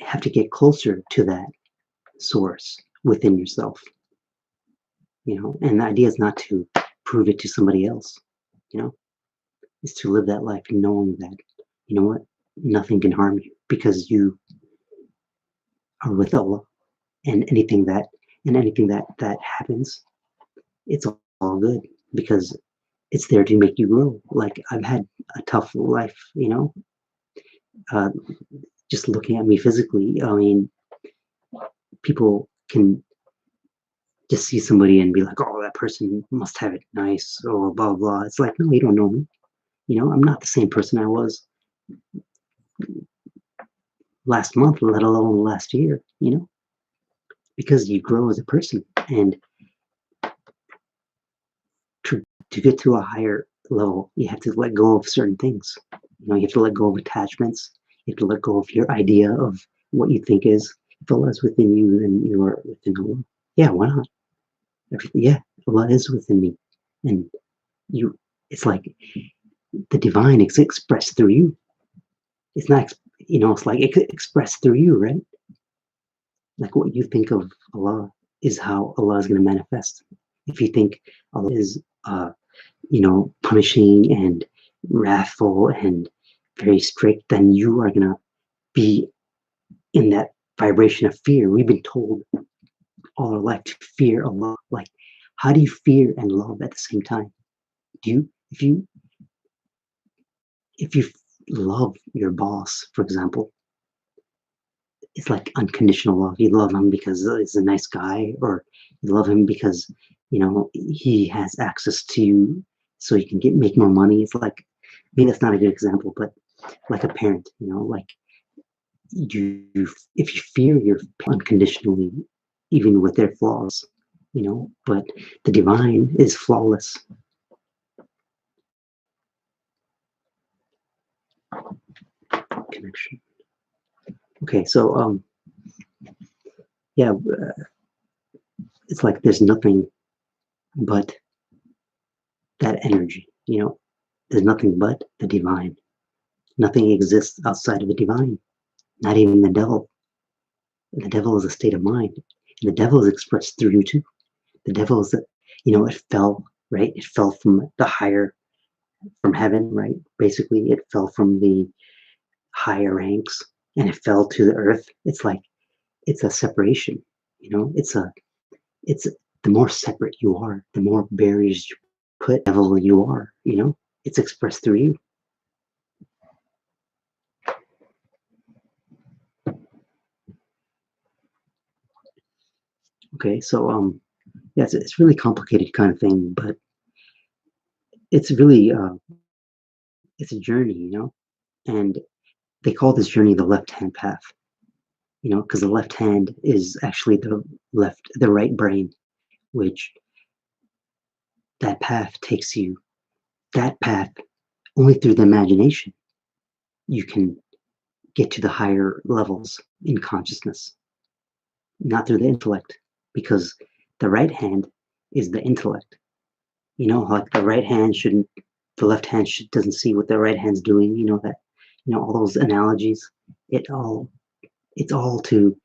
have to get closer to that source within yourself, and the idea is not to prove it to somebody else, you know, is to live that life knowing that, you know what, nothing can harm you because you are with Allah, and anything that happens, it's all good because it's there to make you grow. Like, I've had a tough life, uh, just looking at me physically. I mean, people can just see somebody and be like, oh, that person must have it nice, or blah, blah. It's like, no, you don't know me. I'm not the same person I was last month, let alone last year, because you grow as a person. And to get to a higher level, you have to let go of certain things. You have to let go of attachments. You have to let go of your idea of what you think is. If Allah is within you, then you are within Allah. Yeah, why not? Yeah, Allah is within me. And it's like the divine is expressed through you. It's not, it's like it could express through you, right? Like, what you think of Allah is how Allah is going to manifest. If you think Allah is, punishing and wrathful and very strict, then you are going to be in that vibration of fear. We've been told all our life to fear Allah. Like, how do you fear and love at the same time? If you love your boss, for example, it's like unconditional love. You love him because he's a nice guy, or you love him because he has access to you, so you can make more money. It's like, maybe that's not a good example, but like a parent, like, you if you fear your unconditionally, even with their flaws, but the divine is flawless. connection. Okay, so yeah, it's like there's nothing but that energy. There's nothing but the divine. Nothing exists outside of the divine. Not even the devil. The devil is a state of mind. And the devil is expressed through you too. The devil is that, it fell, right? It fell from the higher, from heaven, right? Basically, it fell from the higher ranks and it fell to the earth. It's like, it's a separation, it's the more separate you are, the more barriers you put, devil you are, it's expressed through you. Okay, so yeah, it's really complicated kind of thing, but it's really it's a journey, and they call this journey the left-hand path, because the left hand is actually the right brain, which that path takes you, that path only through the imagination you can get to the higher levels in consciousness, not through the intellect, because the right hand is the intellect. Like the right hand shouldn't, the left hand doesn't see what the right hand's doing. All those analogies. It's all to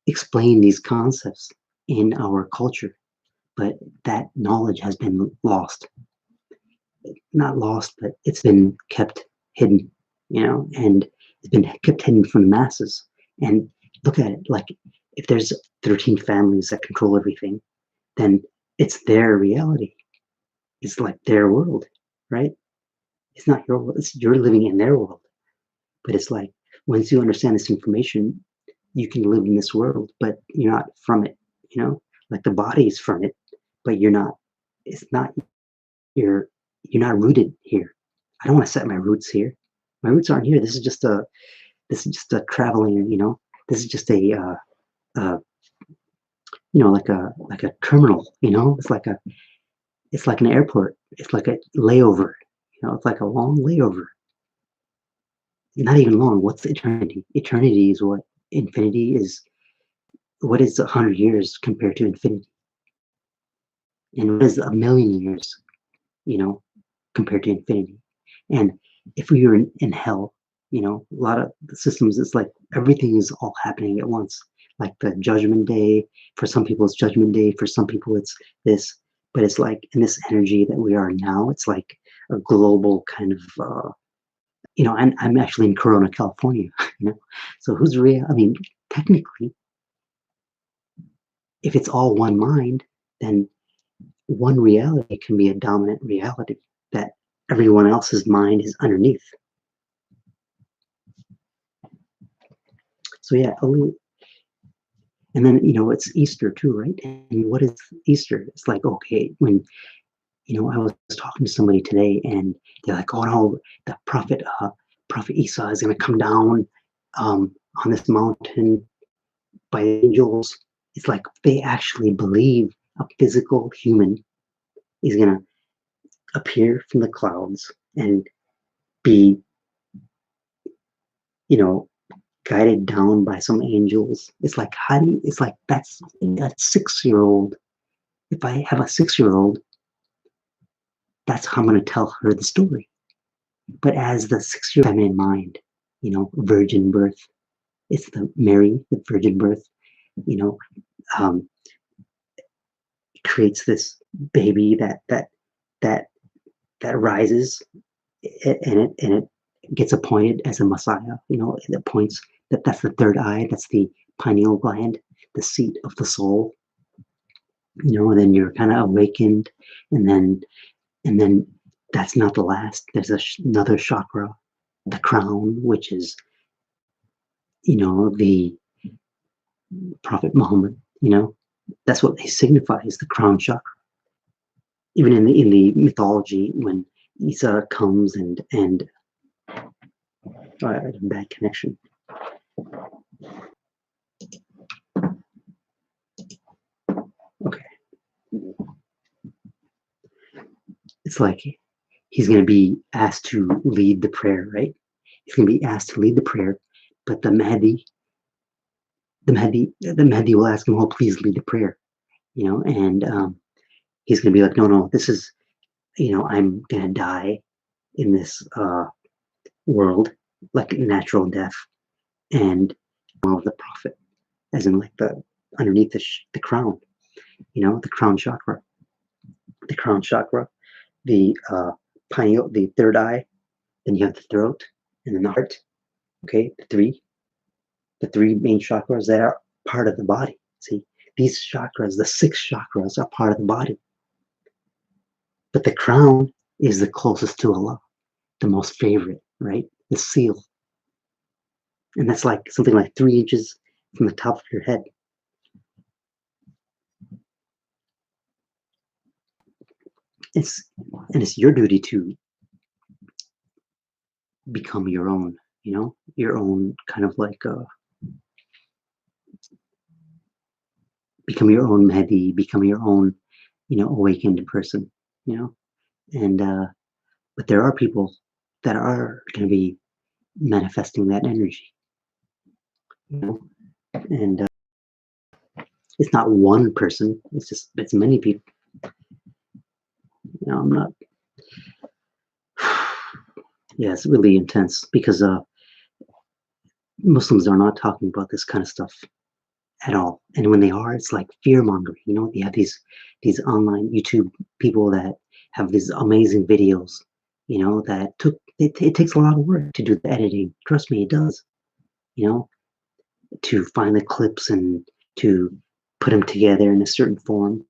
explain these concepts in our culture, but that knowledge has been lost. Not lost, but it's been kept hidden. And it's been kept hidden from the masses. And look at it, like if there's 13 families that control everything, then it's their reality. It's like their world, right? It's not your world. You're living in their world. But it's like once you understand this information, you can live in this world, but you're not from it. Like the body is from it, but you're not. It's not. You're not rooted here. I don't want to set my roots here. My roots aren't here. This is just a. This is just a traveling. This is just a. Like a terminal. It's like an airport. It's like a layover. It's like a long layover. Not even long. What's eternity? Eternity is what? Infinity is. What is 100 years compared to infinity? And what is a million years, you know, compared to infinity? And if we were in hell, a lot of the systems, it's like everything is all happening at once. Like the judgment day, for some people it's judgment day, for some people it's this, but it's like in this energy that we are now, it's like a global kind of and I'm actually in Corona, California, So who's real? I mean, technically, if it's all one mind, then one reality can be a dominant reality that everyone else's mind is underneath. So yeah, and then it's Easter too, right? And what is Easter? It's like, okay, when I was talking to somebody today, and they're like, "Oh no, the Prophet Isa is going to come down on this mountain by angels." It's like they actually believe a physical human is going to appear from the clouds and be, guided down by some angels. It's like, it's like that's a 6-year-old. If I have a 6-year-old, that's how I'm going to tell her the story. But as the 6-year-old feminine mind, virgin birth, it's the Mary, the virgin birth, um, creates this baby that rises, and it gets appointed as a Messiah. It appoints that's the third eye, that's the pineal gland, the seat of the soul. And then you're kind of awakened, and then that's not the last. There's another chakra, the crown, which is the Prophet Muhammad. That's what he signifies, the crown chakra. Even in the mythology, when Isa comes and bad connection. Okay, it's like he's going to be asked to lead the prayer, right? He's going to be asked to lead the prayer, but the Mahdi will ask him, "Oh, please lead the prayer," and he's going to be like, "No, no, this is, I'm going to die in this world, like natural death, and of the prophet, as in like the underneath the crown, the crown chakra, the crown chakra, the pineal, the third eye, then you have the throat, and then the heart. Okay, the three main chakras that are part of the body. See, these chakras, the 6 chakras, are part of the body, but the crown is the closest to Allah, the most favorite, right? The seal, and that's like something like 3 inches from the top of your head. It's your duty to become your own, your own kind of like become your own Mahdi, become your own, awakened person, and but there are people that are going to be manifesting that energy, you know, and it's not one person; it's many people. I'm not. Yeah, it's really intense because Muslims are not talking about this kind of stuff at all. And when they are, it's like fear mongering. They have these online YouTube people that have these amazing videos. That it takes a lot of work to do the editing. Trust me, it does. You know, to find the clips and to put them together in a certain form.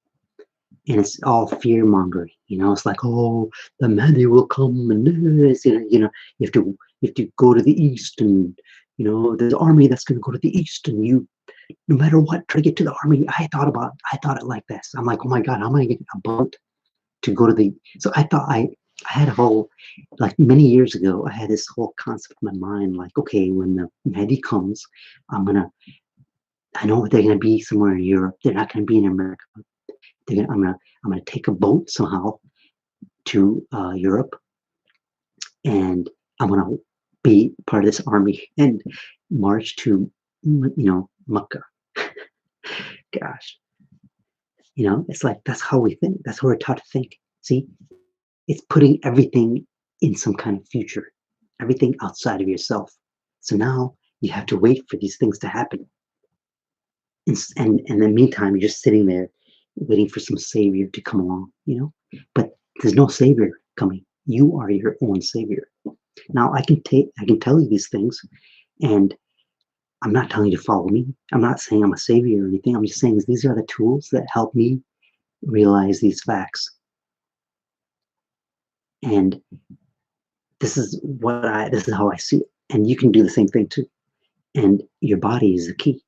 And it's all fear mongering. It's like, oh, the Mahdi will come, and this, you have to go to the east, and there's an army that's going to go to the east, and you, no matter what, try to get to the army. I thought it like this. I'm like, oh my God, how am I going to get a boat to go to the? So I had a whole, like many years ago, I had this whole concept in my mind, like, okay, when the Mahdi comes, I know they're gonna be somewhere in Europe. They're not gonna be in America. I'm gonna take a boat somehow to Europe, and I'm gonna be part of this army and march to, Mecca. Gosh, it's like that's how we think. That's how we're taught to think. See, it's putting everything in some kind of future, everything outside of yourself. So now you have to wait for these things to happen. And in the meantime, you're just sitting there waiting for some savior to come along. But there's no savior coming. You are your own savior. Now I can tell you these things, and I'm not telling you to follow me. I'm not saying I'm a savior or anything. I'm just saying these are the tools that help me realize these facts. And this is how I see it. And you can do the same thing too. And your body is the key.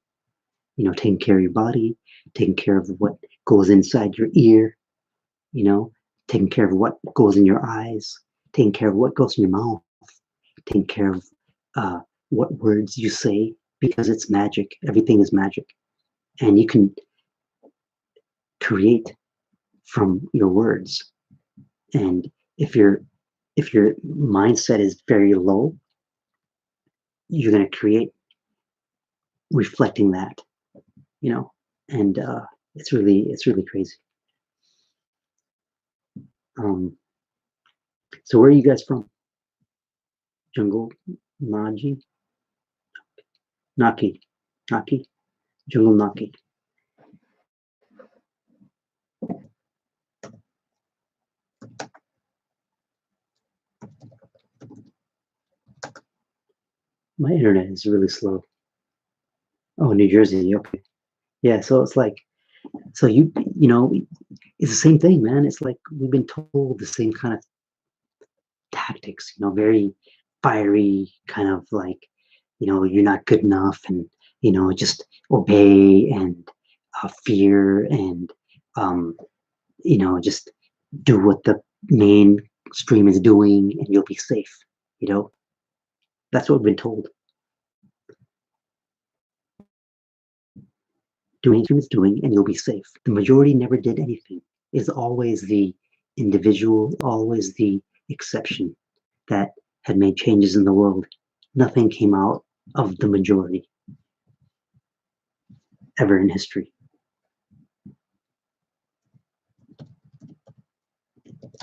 Taking care of your body, taking care of what goes inside your ear, taking care of what goes in your eyes, taking care of what goes in your mouth, taking care of what words you say, because it's magic. Everything is magic. And you can create from your words. And if your mindset is very low, you're going to create reflecting that, and it's really crazy. Um, so where are you guys from? Jungle Naji? Naki. Naki? Jungle Naki. My internet is really slow. Oh, New Jersey. Okay. Yeah, so it's like, so it's the same thing, man. It's like we've been told the same kind of tactics, very fiery, kind of like, you're not good enough, and, just obey, and fear, and, just do what the mainstream is doing, and you'll be safe. That's what we've been told. Do what mainstream is doing, and you'll be safe. The majority never did anything. It's always the individual, always the exception that had made changes in the world. Nothing came out of the majority ever in history.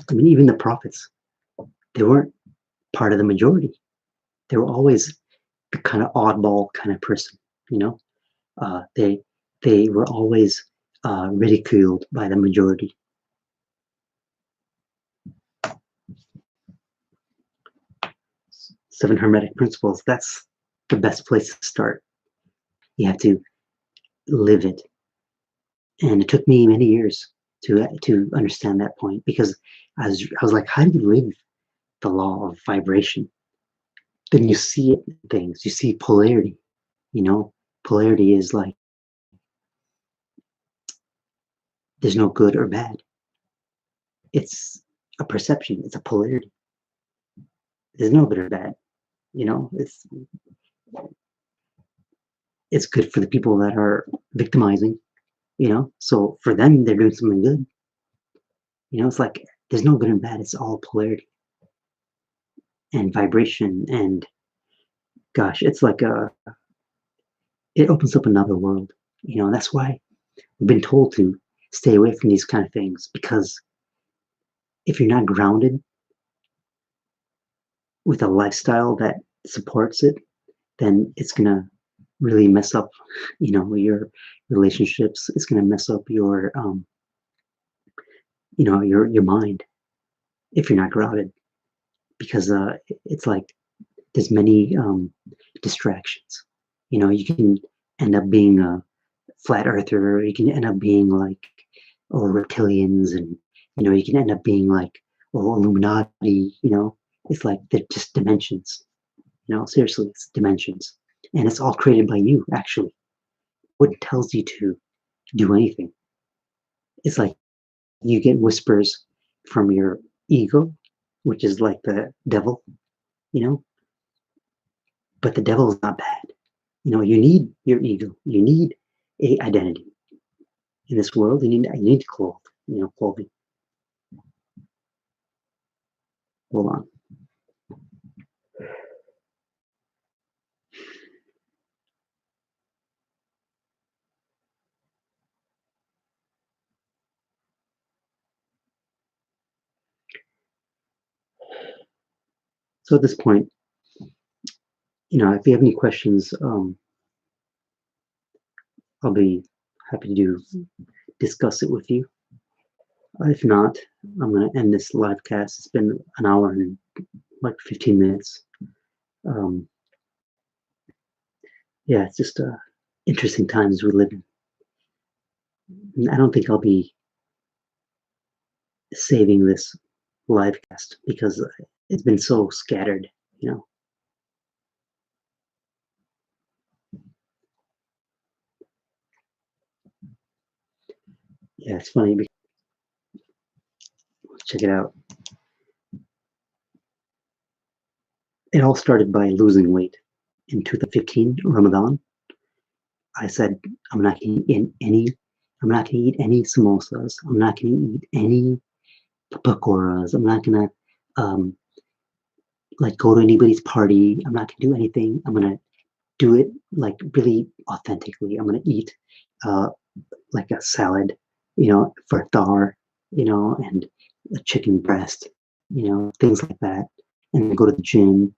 I mean, even the prophets, they weren't part of the majority. They were always the kind of oddball kind of person, you know. They were always ridiculed by the majority. Seven Hermetic Principles, that's the best place to start. You have to live it. And it took me many years to understand that point, because I was like, how do you live the law of vibration? Then you see it in things. You see polarity. You know, polarity is like there's no good or bad. It's a perception. It's a polarity. There's no good or bad. You know, it's good for the people that are victimizing. You know, so for them, they're doing something good. You know, it's like there's no good and bad. It's all polarity and vibration. And gosh, it's like it opens up another world. You know, that's why we've been told to stay away from these kind of things, because if you're not grounded with a lifestyle that supports it, then it's gonna really mess up, you know, your relationships. It's gonna mess up your, you know, your mind if you're not grounded, because it's like there's many distractions. You know, you can end up being a flat earther. You can end up being like, oh, reptilians, and you know, you can end up being like, oh, Illuminati. You know, it's like they're just dimensions. You know, seriously, it's dimensions, and it's all created by you. Actually, what tells you to do anything? It's like you get whispers from your ego, which is like the devil. You know, but the devil is not bad. You know, you need your ego. You need a identity in this world. You need to clothe. You know, clothing. Hold on. So at this point, you know, if you have any questions, I'll be happy to discuss it with you. If not, I'm going to end this live cast. It's been an hour and like 15 minutes. Um, yeah, it's just interesting times we live in. And I don't think I'll be saving this live cast because it's been so scattered, you know. Yeah, it's funny. Check it out. It all started by losing weight. In 2015, Ramadan, I said, I'm not going to eat any. I'm not going to eat any samosas. I'm not going to eat any pakoras. I'm not going to like go to anybody's party. I'm not going to do anything. I'm going to do it like really authentically. I'm going to eat uh, like a salad, you know, for iftar, you know, and a chicken breast, you know, things like that. And then go to the gym,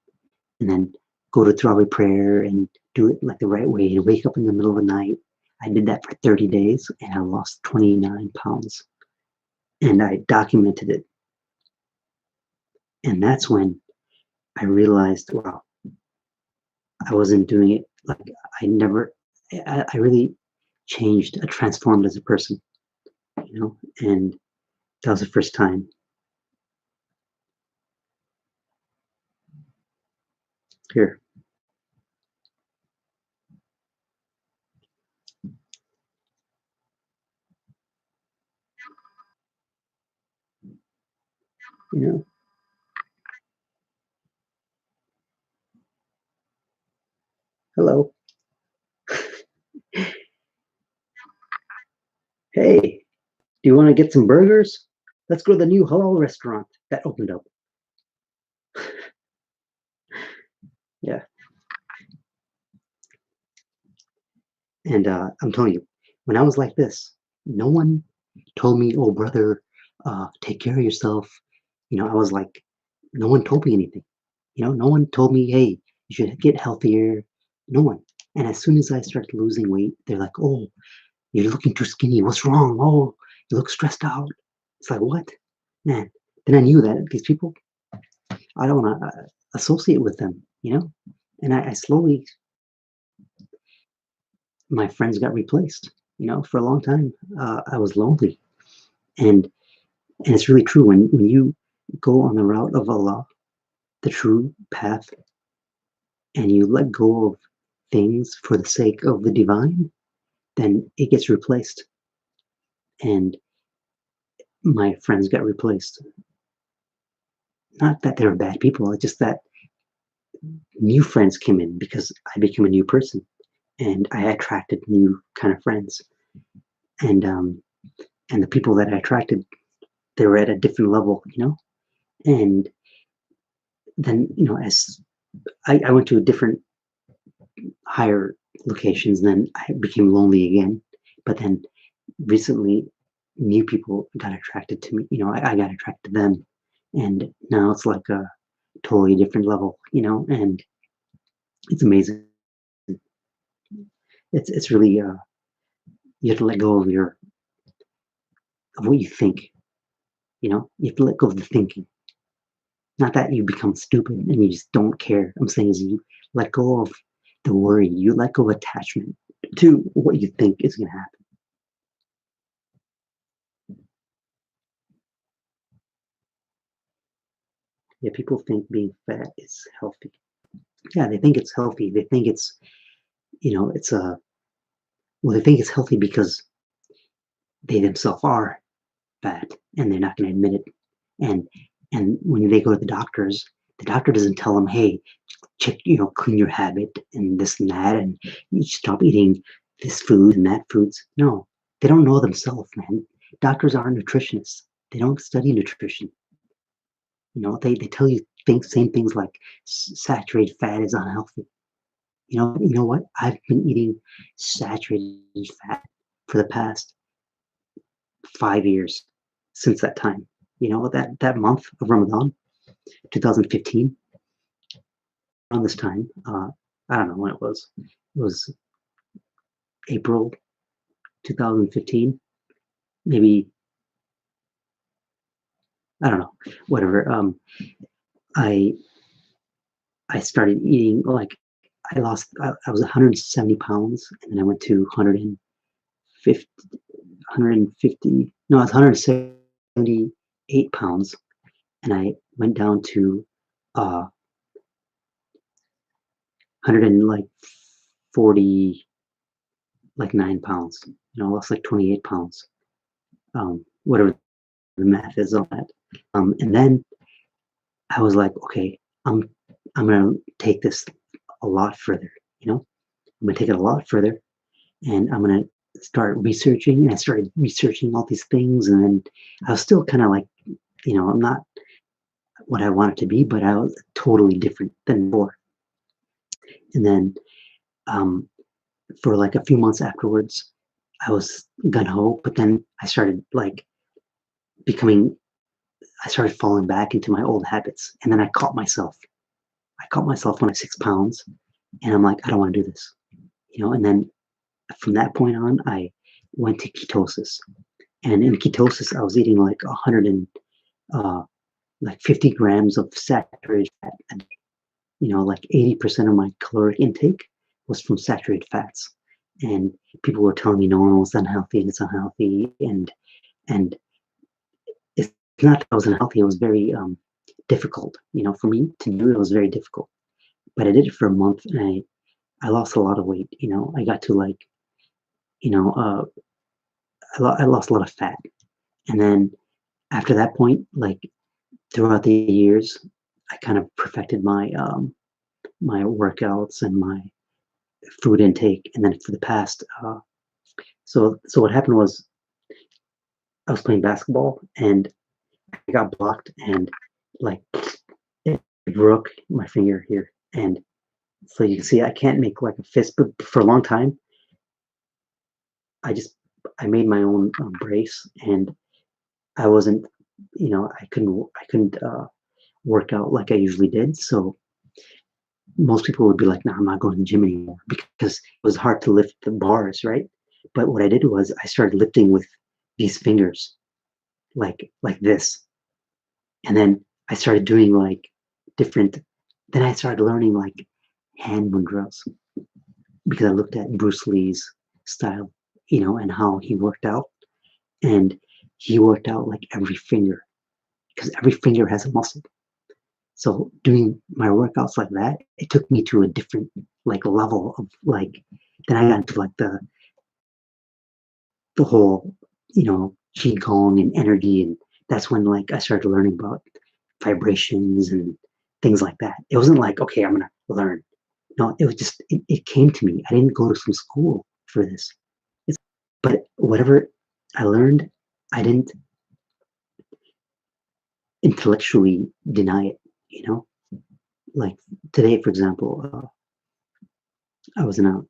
and then go to Tarawih prayer and do it like the right way and wake up in the middle of the night. I did that for 30 days and I lost 29 pounds. And I documented it. And that's when I realized, wow, I wasn't doing it like I really changed, I transformed as a person, you know, and that was the first time. Here, you know, hello. Hey, do you want to get some burgers? Let's go to the new halal restaurant that opened up. Yeah. And I'm telling you, when I was like this, no one told me, "Oh, brother, take care of yourself." I was like, no one told me anything. No one told me, "Hey, you should get healthier." No one. And as soon as I started losing weight, they're like, "Oh, you're looking too skinny. What's wrong? Oh, you look stressed out." It's like, what? Man. Then I knew that these people, I don't want to associate with them. And I slowly, my friends got replaced. For a long time, I was lonely. And and it's really true when you go on the route of Allah, the true path, and you let go of things for the sake of the divine, then it gets replaced. And my friends got replaced. Not that they were bad people, it's just that new friends came in because I became a new person and I attracted new kind of friends. And the people that I attracted, they were at a different level. And then, as I went to a different higher locations, and then I became lonely again. But then recently, new people got attracted to me. I got attracted to them, and now it's like a totally different level. And it's amazing. It's really you have to let go of what you think. You have to let go of the thinking. Not that you become stupid and you just don't care. I'm saying is you let go of the worry. You let go of attachment to what you think is going to happen. Yeah, people think being fat is healthy. Yeah, they think it's healthy. They think it's a well, they think it's healthy because they themselves are fat and they're not going to admit it. And and when they go to the doctor doesn't tell them, "Hey, check, clean your habit and this and that, and you stop eating this food and that foods." No, they don't know themselves, man. Doctors aren't nutritionists. They don't study nutrition. They tell you same things like saturated fat is unhealthy. You know what? I've been eating saturated fat for the past 5 years since that time. That month of Ramadan, 2015, around this time, I don't know when it was. It was April 2015, maybe, I don't know, whatever. I I started eating like I was 170 pounds, and then I went to 150, no, I was 178 pounds, and I went down to 100 and like 40, like 9 pounds. I lost like 28 pounds. Whatever the math is on that. And then I was like, okay, I'm I'm gonna take this a lot further. I'm gonna take it a lot further, and I'm gonna start researching. And I started researching all these things, and then I was still kind of like, I'm not what I wanted to be, but I was totally different than before. And then um, for like a few months afterwards, I was gun ho, but then becoming, I started falling back into my old habits, and then I caught myself. I caught myself when I was 6 pounds, and I'm like, I don't want to do this. And then from that point on, I went to ketosis, and in ketosis, I was eating like 100 and like 50 grams of saturated fat. And, like 80% of my caloric intake was from saturated fats. And people were telling me, no, it's unhealthy and it's unhealthy. And it's not that I was unhealthy. It was very difficult, for me to do. It was very difficult. But I did it for a month, and I lost a lot of weight. I got to like, you know, I lost a lot of fat. And then after that point, like throughout the years, I kind of perfected my workouts and my food intake. And then for the past, so what happened was I was playing basketball and I got blocked, and like it broke my finger here. And so you can see I can't make like a fist, but for a long time I made my own brace, and I wasn't, I couldn't work out like I usually did. So most people would be like, "No, I'm not going to the gym anymore," because it was hard to lift the bars, right? But what I did was I started lifting with these fingers, like this, and then I started doing like different. Then I started learning like hand mudras because I looked at Bruce Lee's style, and how he worked out, and he worked out like every finger because every finger has a muscle. So doing my workouts like that, it took me to a different like level of like. Then I got into like the whole, qigong and energy, and that's when like I started learning about vibrations and things like that. It wasn't like, okay, I'm gonna learn. No, it was just it came to me. I didn't go to some school for this. It's, but whatever I learned, I didn't intellectually deny it. Like today, for example, I was in a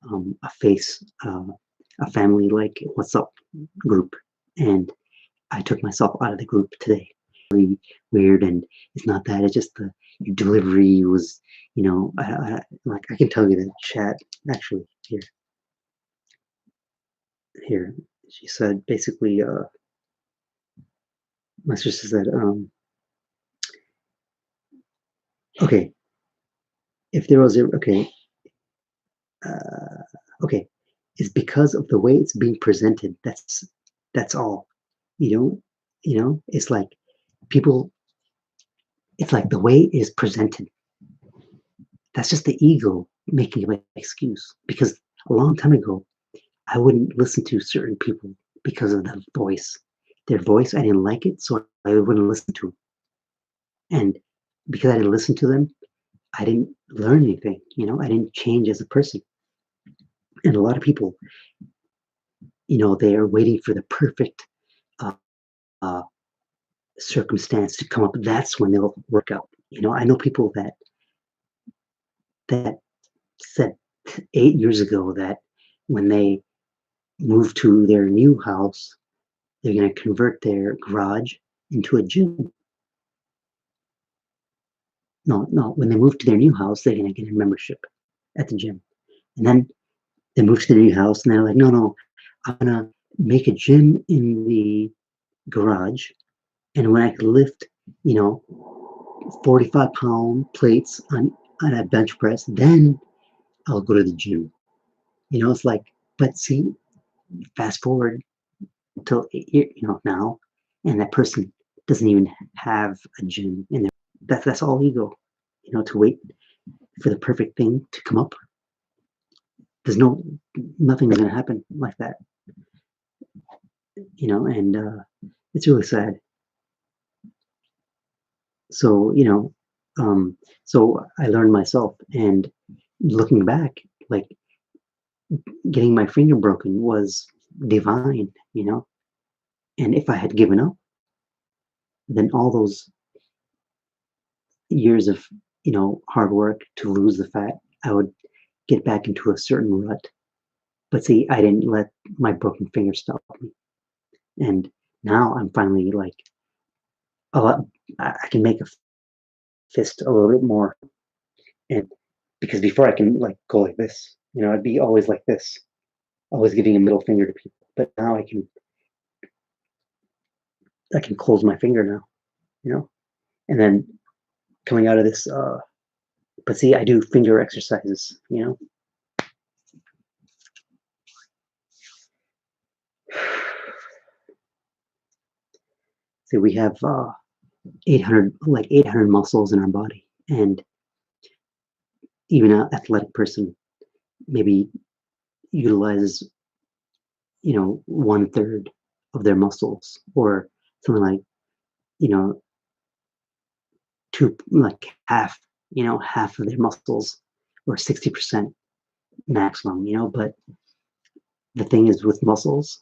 family like what's up group, and I took myself out of the group today. Really weird, and it's not that. It's just the delivery was, like I can tell you the chat actually here. She said basically, my sister said, okay, if there was a uh, okay, it's because of the way it's being presented. That's all. You know, it's like people. It's like the way it is presented. That's just the ego making an excuse. Because a long time ago, I wouldn't listen to certain people because of the voice. Their voice, I didn't like it, so I wouldn't listen to them. And because I didn't listen to them, I didn't learn anything. I didn't change as a person. And a lot of people, they are waiting for the perfect uh, uh, circumstance to come up. That's when they'll work out. I know people that said 8 years ago that when they move to their new house, they're going to convert their garage into a gym. No, no. When they move to their new house, they're going to get a membership at the gym. And then they move to their new house, and they're like, no, no, I'm going to make a gym in the garage. And when I can lift, 45-pound plates on a bench press, then I'll go to the gym. It's like, but see, fast forward till now, and that person doesn't even have a gym in there. That's all ego. To wait for the perfect thing to come up. There's nothing's gonna happen like that. And it's really sad. So so I learned myself, and looking back, like getting my finger broken was divine. And if I had given up, then all those years of hard work to lose the fat, I would get back into a certain rut. But see, I didn't let my broken finger stop me. And now I'm finally like a lot. I can make a fist a little bit more, and because before I can like go like this, I'd be always like this, always giving a middle finger to people. But now I can close my finger now, and then coming out of this. But see, I do finger exercises. See, we have 800 muscles in our body, and even an athletic person maybe utilizes 1/3 of their muscles, or something like you know two, like half of their muscles, or 60% maximum. But the thing is with muscles,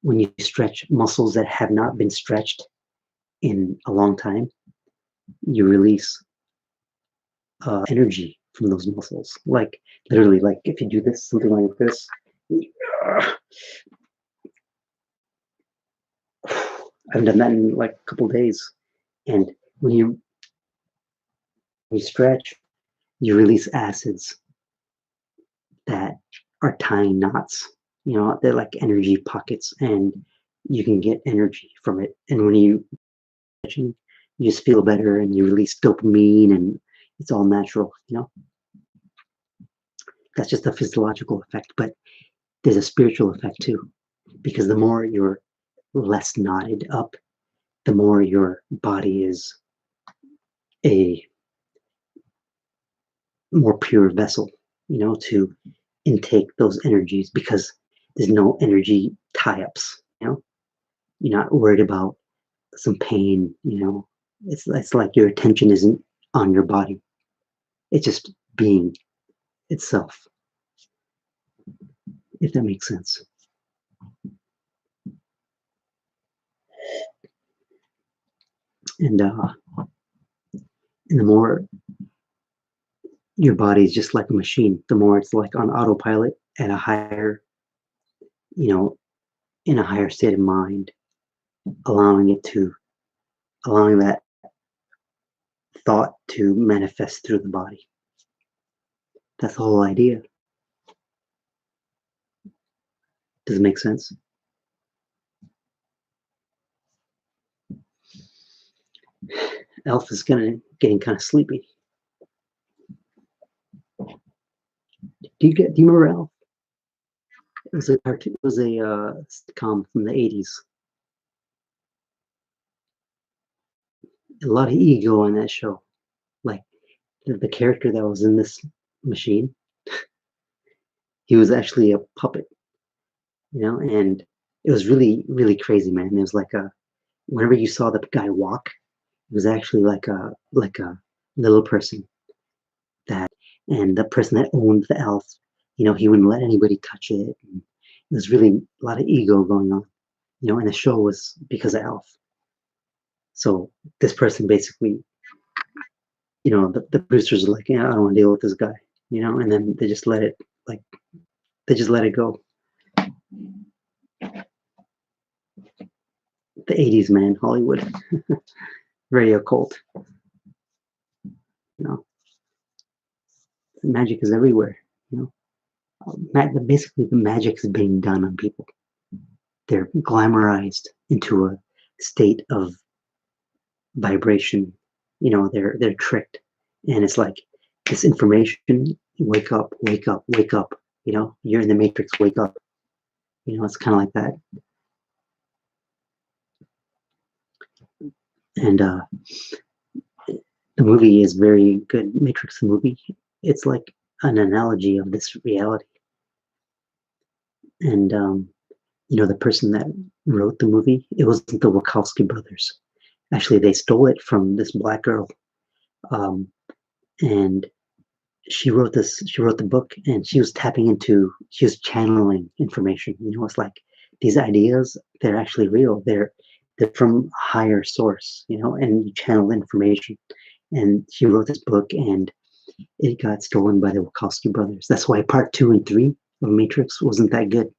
when you stretch muscles that have not been stretched in a long time, you release energy from those muscles. Like literally, like if you do this, something like this, I haven't done that in like a couple days. And when you stretch, you release acids that are tying knots. They're like energy pockets, and you can get energy from it. And when you just feel better, and you release dopamine, and it's all natural. That's just a physiological effect, but there's a spiritual effect too, because the more you're less knotted up, the more your body is a more pure vessel, to intake those energies, because there's no energy tie-ups. You're not worried about some pain. It's like your attention isn't on your body. It's just being itself, if that makes sense. And the more your body is just like a machine, the more it's like on autopilot at a higher, you know, in a higher state of mind, allowing that thought to manifest through the body. That's the whole idea. Does it make sense? Elf is getting kind of sleepy. Do you remember Elf? It was a cartoon. It was a sitcom from the 80s. A lot of ego on that show. Like the character that was in this machine, he was actually a puppet, and it was really, really crazy, man. It was like whenever you saw the guy walk, it was actually like a little person and the person that owned the elf, he wouldn't let anybody touch it. And it was really a lot of ego going on, and the show was because of Elf. So this person basically, the producers are like, yeah, I don't want to deal with this guy, and then they just let it go. The 80s, man, Hollywood, very occult. Magic is everywhere. Basically the magic is being done on people. They're glamorized into a state of vibration. They're tricked, and it's like this information. Wake up, wake up, wake up. You're in the matrix. Wake up. It's kind of like that. And the movie is very good. Matrix, the movie. It's like an analogy of this reality. And the person that wrote the movie, it wasn't the Wachowski brothers. Actually, they stole it from this black girl, and she wrote the book, and she was channeling information. It's like these ideas, they're actually real. They're from a higher source, and you channel information. And she wrote this book, and it got stolen by the Wachowski brothers. That's why part 2 and 3 of Matrix wasn't that good,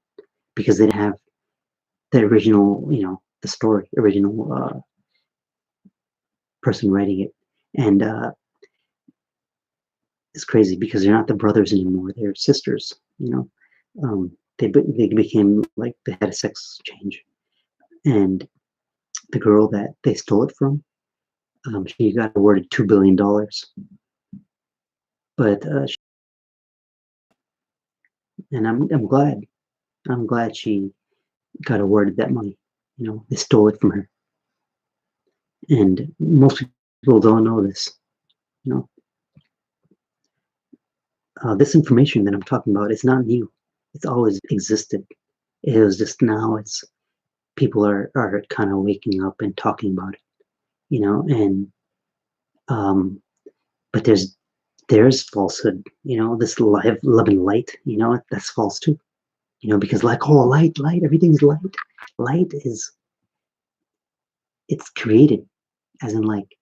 because they didn't have the original, the story, original person writing it. And it's crazy because they're not the brothers anymore; they're sisters. They became like they had a sex change, and the girl that they stole it from, she got awarded $2 billion. But and I'm glad she got awarded that money. They stole it from her, and most people don't know this. This information that I'm talking about is not new. It's always existed. It was just now people are kind of waking up and talking about it, and but there's falsehood, this love and light, that's false too, because like, oh, light, everything's light. Light it's created, as in like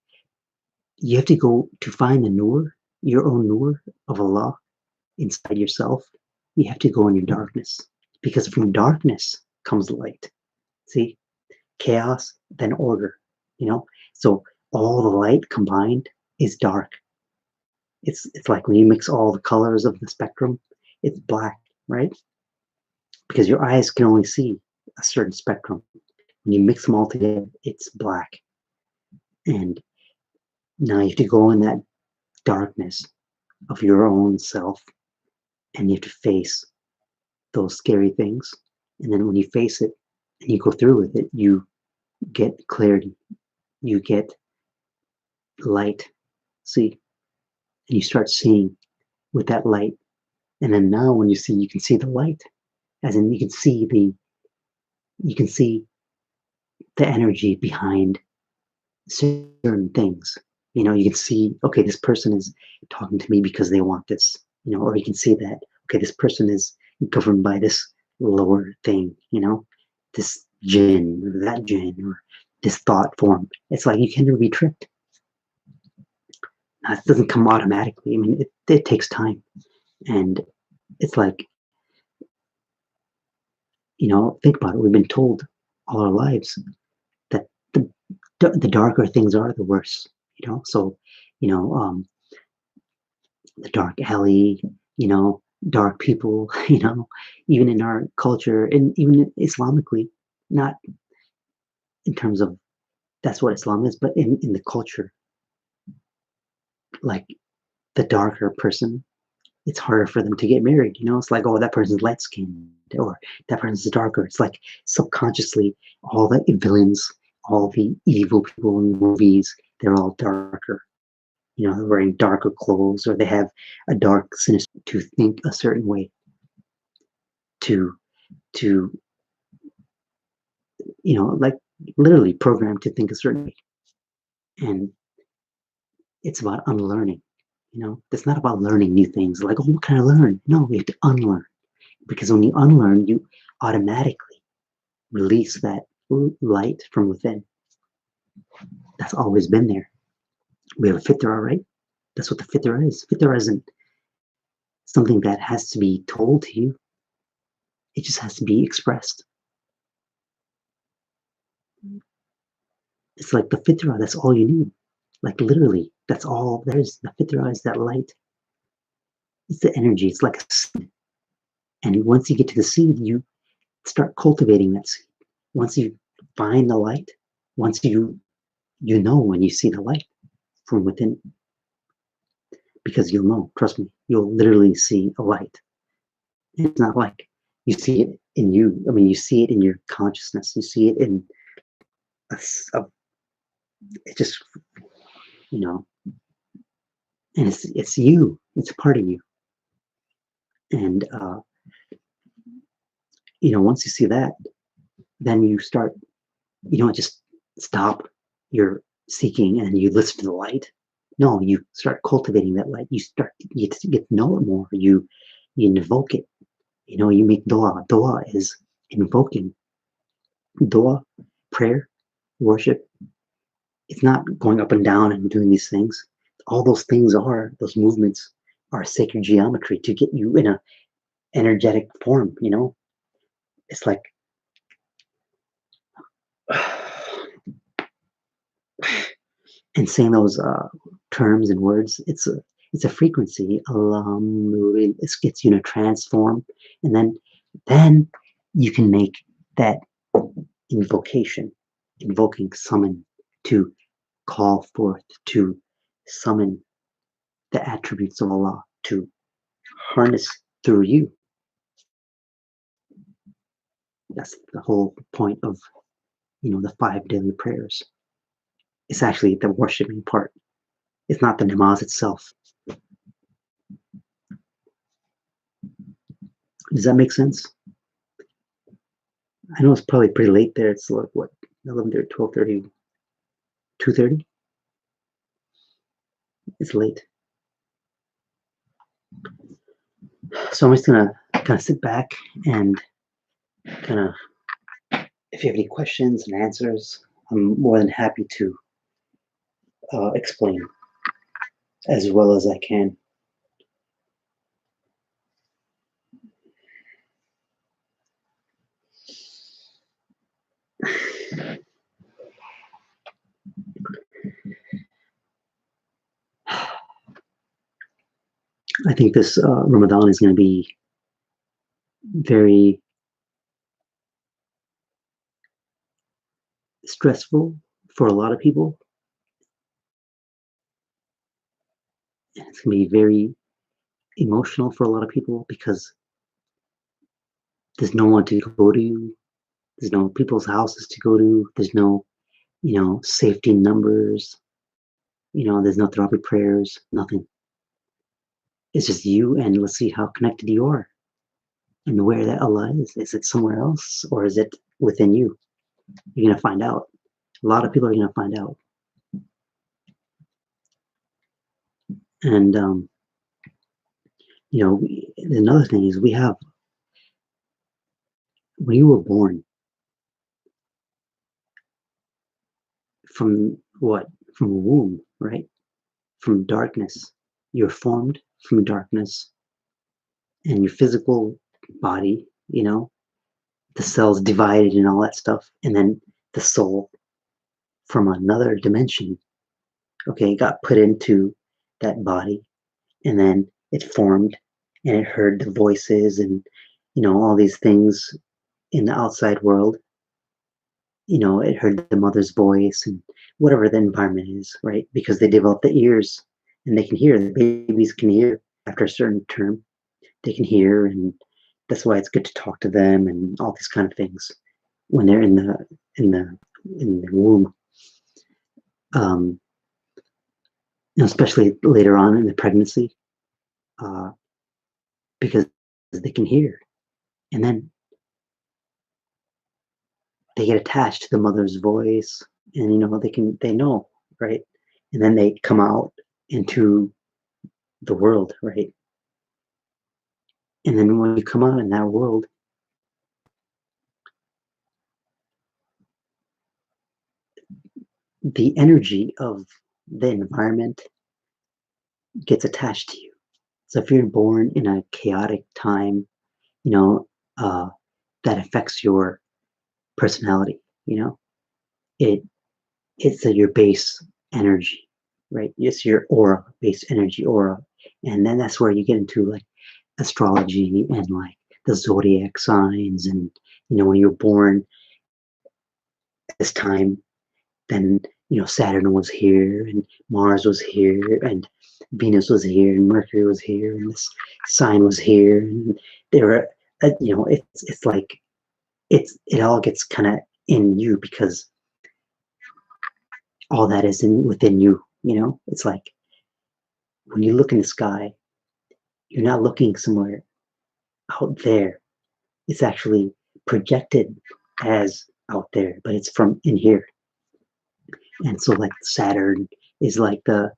you have to go to find the nur, your own nur of Allah inside yourself. You have to go in your darkness. because from darkness comes light. See, chaos, then order, you know? So all the light combined is dark. It's like when you mix all the colors of the spectrum, it's black, right? Because your eyes can only see a certain spectrum. When you mix them all together, it's black. And now you have to go in that darkness of your own self and you have to face those scary things. And then when you face it and you go through with it, you get clarity, you get light. See, and you start seeing with that light. And then now when you see, you can see the light, as in you can see the energy behind certain things. You know, you can see, okay, this person is talking to me because they want this, you know, or you can see that, okay, this person is governed by this lower thing, you know, this jinn or that jinn or this thought form. It's like you can never be tricked. It doesn't come automatically. I mean, it takes time. And it's like, you know, think about it. We've been told all our lives that the darker things are, the worse, you know? So, you know, the dark alley, you know, dark people, you know, even in our culture and even Islamically, not in terms of that's what Islam is, but in the culture, like the darker person, it's harder for them to get married. You know, it's like, oh, that person's light skinned or that person's darker. It's like subconsciously, all the villains, all the evil people in movies, they're all darker. You know, they're wearing darker clothes or they have a dark, sinister to think a certain way, to to you know, like literally programmed to think a certain way. And it's about unlearning. You know, it's not about learning new things. Like, oh, what can I learn? No, we have to unlearn because when you unlearn, you automatically release that light from within. That's always been there. We have a fitra, right? That's what the fitra is. Fitra isn't something that has to be told to you. It just has to be expressed. It's like the fitra, that's all you need. Like literally, that's all there is. The fitra is that light. It's the energy. It's like a seed. And once you get to the seed, you start cultivating that seed. Once you find the light, once you know when you see the light from within, because you'll know, trust me, you'll literally see a light. And it's not like you see it in you. I mean, you see it in your consciousness. You see it in a it just, you know, and it's you. It's a part of you. And you know, once you see that, then you start. You don't just stop your seeking and you listen to the light. No, you start cultivating that light. You get to know it more. You invoke it. You know, you make dua. Dua is invoking. Dua, prayer, worship. It's not going up and down and doing these things. All those things are, those movements are sacred geometry to get you in a energetic form, you know? It's like and saying those terms and words, it's a frequency. It gets you in a trance form, and then you can make that invocation, invoking summon to call forth, to summon the attributes of Allah, to harness through you. That's the whole point of the 5 daily prayers. It's actually the worshiping part. It's not the namaz itself. Does that make sense? I know it's probably pretty late there. It's like what, 11:30, 12:30, 2:30? It's late. So I'm just gonna kind of sit back and kind of, if you have any questions and answers, I'm more than happy to explain as well as I can. I think this Ramadan is going to be very stressful for a lot of people. And it's going to be very emotional for a lot of people because there's no one to go to. There's no people's houses to go to. There's no, safety numbers. There's no therapy prayers, nothing. It's just you, and let's see how connected you are and where that Allah is. Is it somewhere else or is it within you? You're going to find out. A lot of people are going to find out. And, another thing is when you were born, from what? From a womb, right? From darkness. You're formed from darkness, and your physical body, the cells divided and all that stuff, and then the soul from another dimension, okay, got put into that body, and then it formed, and it heard the voices and, all these things in the outside world. It heard the mother's voice and whatever the environment is, right? Because they develop the ears and they can hear. The babies can hear after a certain term. They can hear, and that's why it's good to talk to them and all these kind of things when they're in the womb. Especially later on in the pregnancy, uh, because they can hear, and then they get attached to the mother's voice, and they know, right? And then they come out into the world, right? And then when you come out in that world, the energy of the environment gets attached to you. So if you're born in a chaotic time, you know, uh, that affects your personality. It it's your base energy, right? It's your aura, base energy aura, and then that's where you get into like astrology and like the zodiac signs, and when you're born at this time, then Saturn was here and Mars was here and Venus was here and Mercury was here and this sign was here, and there were it's like it all gets kind of in you because all that is within you. It's like when you look in the sky, you're not looking somewhere out there. It's actually projected as out there, but it's from in here. And so like Saturn is like the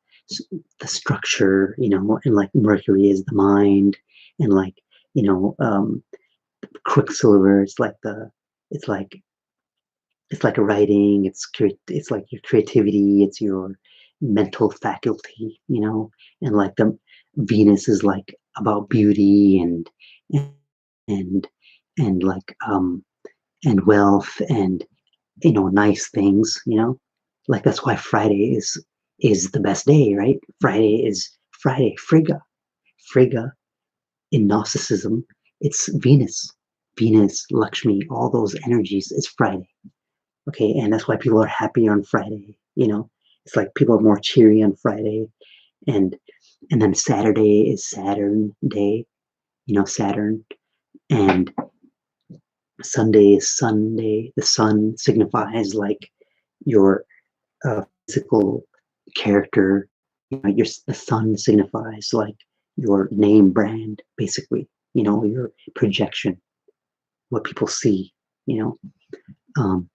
structure, and like Mercury is the mind, and like Quicksilver, it's like a writing, it's like your creativity, it's your mental faculty, and like the Venus is like about beauty and and like and wealth and nice things, like that's why Friday is the best day, right? Friday is Friday, Frigga in Gnosticism, it's Venus, Lakshmi, all those energies is Friday. Okay, and that's why people are happy on Friday. It's like people are more cheery on Friday, and then Saturday is Saturn day. Saturn, and Sunday is Sunday. The sun signifies like your physical character. The sun signifies like your name brand, basically. Your projection, what people see. You know, um,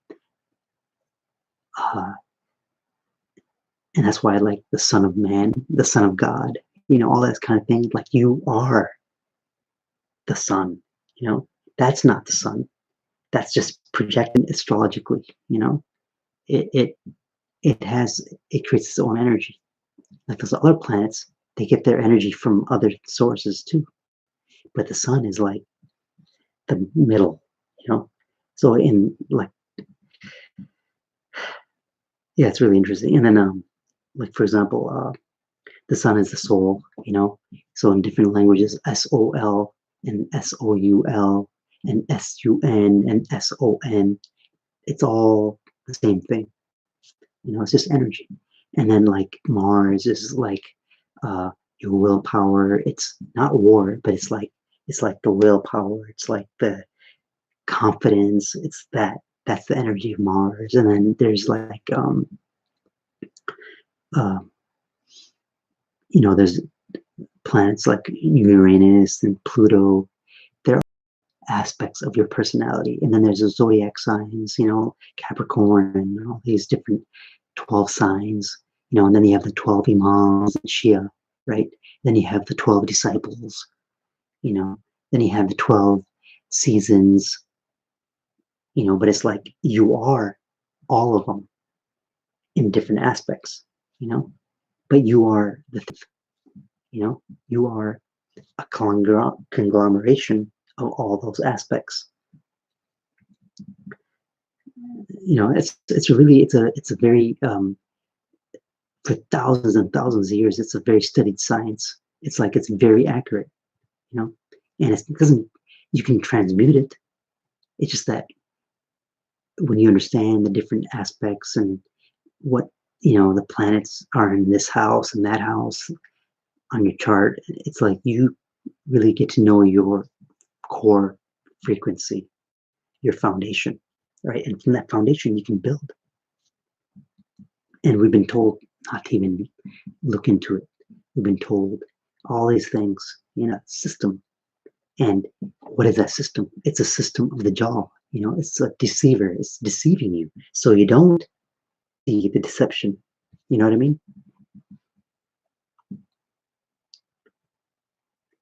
uh, and that's why I like the Son of Man, the Son of God. All that kind of thing. Like you are the sun. That's not the sun. That's just projected astrologically. It it it creates its own energy. Like those other planets, they get their energy from other sources too. But the sun is like the middle. So in like, yeah, it's really interesting. And then like for example, the sun is the soul. So in different languages, SOL and SOUL and SUN and SON, it's all the same thing. It's just energy. And then like Mars is like your willpower. It's not war, but it's like the willpower. It's like the confidence. It's that's the energy of Mars. And then there's like uh, there's planets like Uranus and Pluto. They're aspects of your personality. And then there's the zodiac signs, Capricorn and all these different 12 signs, and then you have the 12 imams and Shia, right? Then you have the 12 disciples, then you have the 12 seasons, but it's like you are all of them in different aspects, but you are you are a conglomeration of all those aspects. It's a very for thousands and thousands of years, it's a very studied science. It's like it's very accurate, and it doesn't. You can transmute it. It's just that when you understand the different aspects and what the planets are in this house and that house on your chart, it's like you really get to know your core frequency, your foundation, right? And from that foundation, you can build. And we've been told not to even look into it. We've been told all these things, system. And what is that system? It's a system of the jaw. It's a deceiver. It's deceiving you. So you don't see the deception. You know what I mean?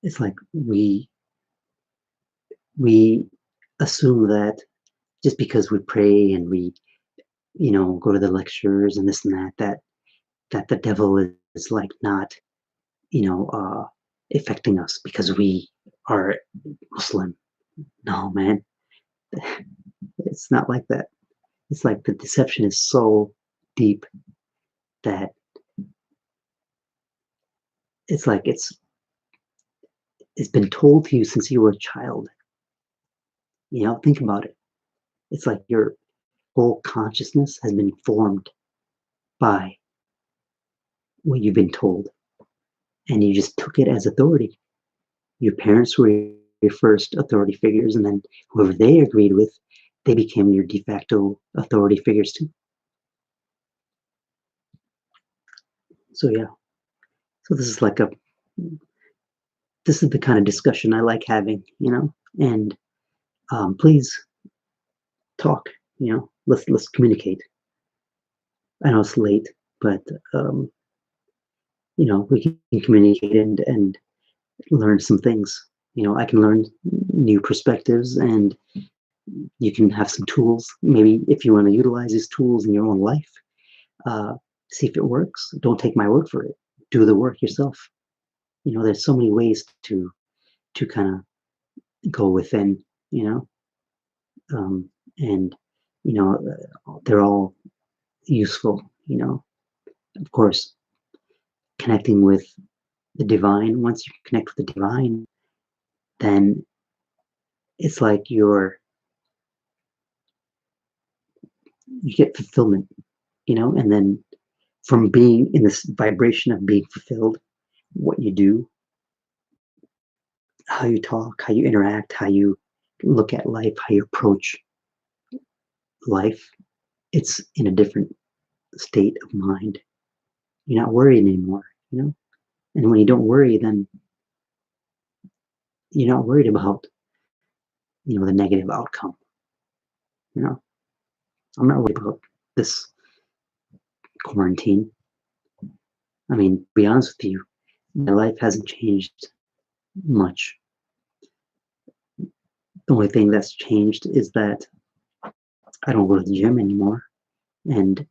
It's like we assume that just because we pray and we, go to the lectures and this and that the devil is like not, affecting us because we are Muslim. No, man. It's not like that. It's like the deception is so deep that it's like it's been told to you since you were a child. Think about it. It's like your whole consciousness has been formed by what you've been told, and you just took it as authority. Your parents were your first authority figures, and then whoever they agreed with, they became your de facto authority figures too. So yeah. So this is the kind of discussion I like having, and please talk, let's communicate. I know it's late, but we can communicate and learn some things. I can learn new perspectives, and you can have some tools. Maybe if you want to utilize these tools in your own life, see if it works. Don't take my word for it. Do the work yourself. There's so many ways to kind of go within, and they're all useful. Of course, connecting with the divine. Once you connect with the divine, then it's like you get fulfillment, and then from being in this vibration of being fulfilled, what you do, how you talk, how you interact, how you look at life, how you approach life, it's in a different state of mind. You're not worried anymore, And when you don't worry, then you're not worried about, the negative outcome. I'm not worried about this quarantine. I mean, to be honest with you, my life hasn't changed much. The only thing that's changed is that I don't go to the gym anymore. And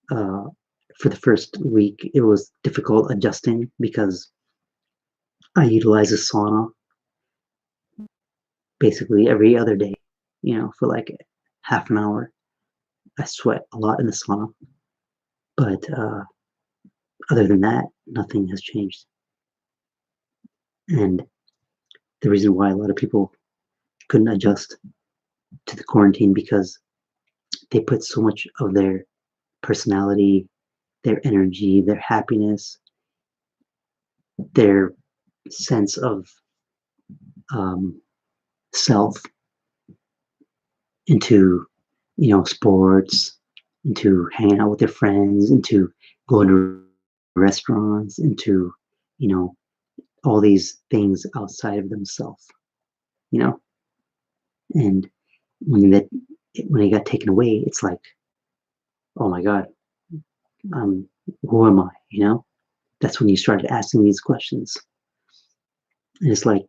for the first week, it was difficult adjusting because I utilize a sauna basically every other day, for like half an hour. I sweat a lot in the sauna. But other than that, nothing has changed. And the reason why a lot of people couldn't adjust to the quarantine because they put so much of their personality, their energy, their happiness, their sense of um, self into, sports, into hanging out with their friends, into going to restaurants, into, you know, all these things outside of themselves, you know. And when that when it got taken away, it's like, oh my God, um, who am I? That's when you started asking these questions. And it's like,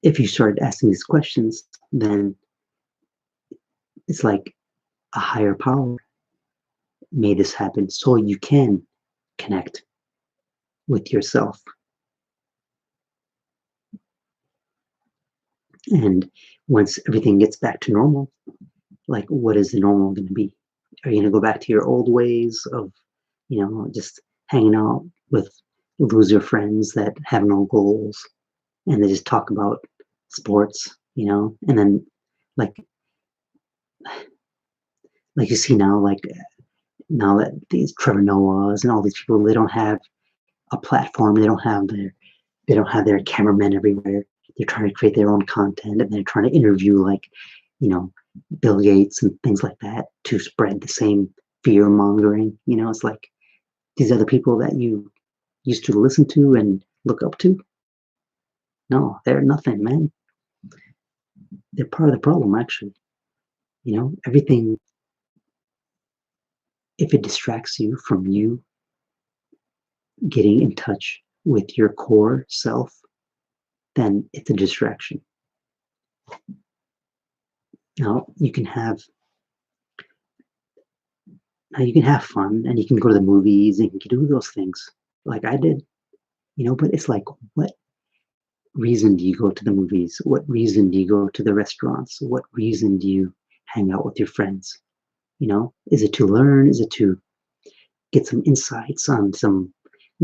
if you started asking these questions, then it's like a higher power made this happen so you can connect with yourself. And once everything gets back to normal, like, what is the normal going to be? Are you going to go back to your old ways of, just hanging out with loser friends that have no goals and they just talk about sports, and then like you see now, like now that these Trevor Noahs and all these people, they don't have a platform, they don't have their cameramen everywhere. They're trying to create their own content and they're trying to interview like, you know, Bill Gates and things like that to spread the same fear mongering. It's like these are the people that you used to listen to and look up to. No, they're nothing, man. They're part of the problem, actually. Everything, if it distracts you from you getting in touch with your core self, then it's a distraction. Now you can have fun and you can go to the movies and you can do those things like I did, but it's like, what reason do you go to the movies? What reason do you go to the restaurants? What reason do you hang out with your friends? Is it to learn? Is it to get some insights on some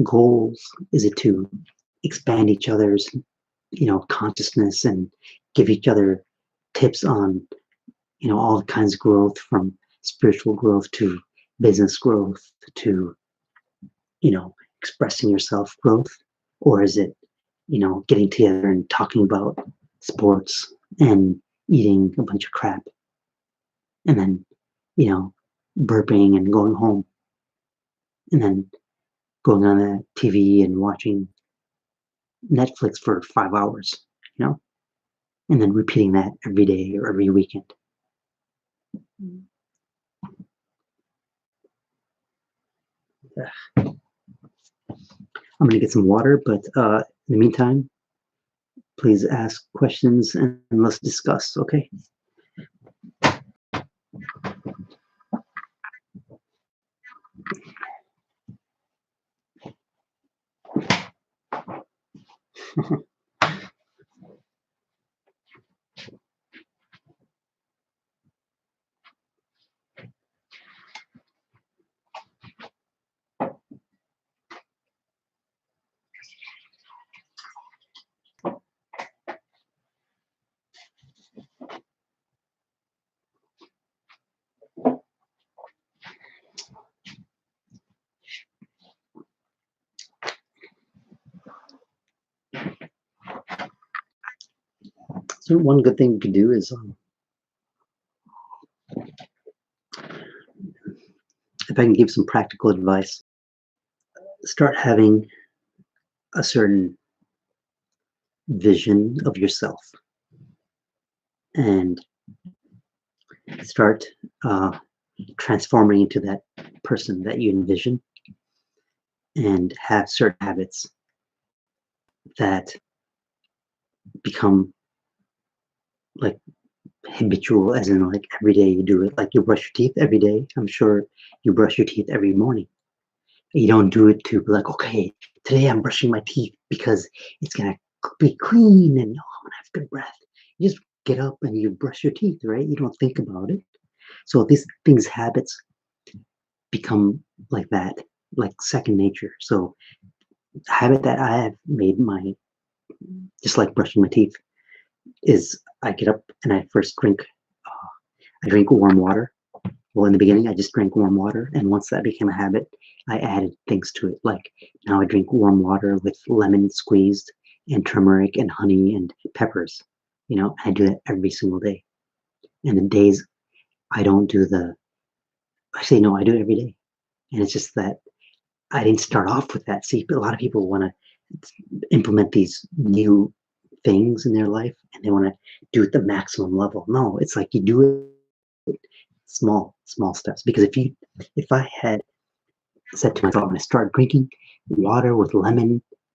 goals? Is it to expand each other's, consciousness and give each other tips on, all kinds of growth, from spiritual growth to business growth to, expressing yourself growth? Or is it, getting together and talking about sports and eating a bunch of crap and then, burping and going home and then going on the TV and watching Netflix for 5 hours, you know, and then repeating that every day or every weekend? Ugh. I'm going to get some water, but in the meantime, please ask questions and let's discuss, okay? So one good thing you can do is, if I can give some practical advice, start having a certain vision of yourself and start transforming into that person that you envision, and have certain habits that become like habitual, as in like every day you do it. Like you brush your teeth every day. I'm sure you brush your teeth every morning. You don't do it to be like, okay, today I'm brushing my teeth because it's gonna be clean and I'm gonna have good breath. You just get up and you brush your teeth, right? You don't think about it. So these things, habits, become like that, like second nature. So habit that I have made my, just like brushing my teeth, is I get up and I drink warm water. Well, in the beginning, I just drank warm water, and once that became a habit, I added things to it. Like now, I drink warm water with lemon squeezed and turmeric and honey and peppers. I do that every single day. And the days I don't do I say no, I do it every day. And it's just that I didn't start off with that. See, a lot of people want to implement these new things in their life, and they want to do it the maximum level. No, it's like you do it small steps. Because if I had said to myself, I'm going to start drinking water with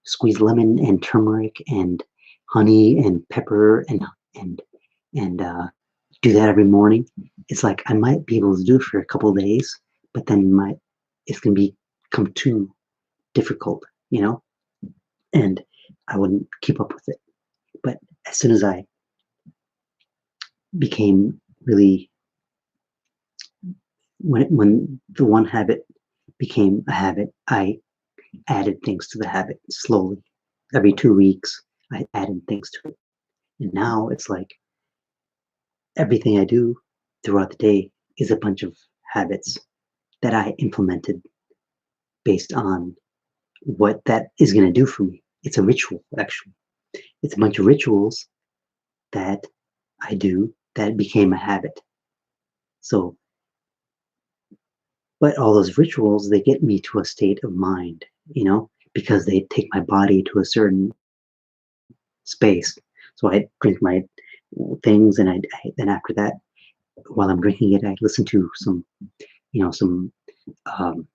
squeeze lemon and turmeric and honey and pepper and and do that every morning, it's like I might be able to do it for a couple of days, but then it's going to become too difficult, and I wouldn't keep up with it. But as soon as I became really, when the one habit became a habit, I added things to the habit slowly. Every 2 weeks, I added things to it. And now it's like everything I do throughout the day is a bunch of habits that I implemented based on what that is going to do for me. It's a ritual, actually. It's a bunch of rituals that I do that became a habit. So, but all those rituals, they get me to a state of mind, because they take my body to a certain space. So I drink my things, and then after that, while I'm drinking it, I listen to some um,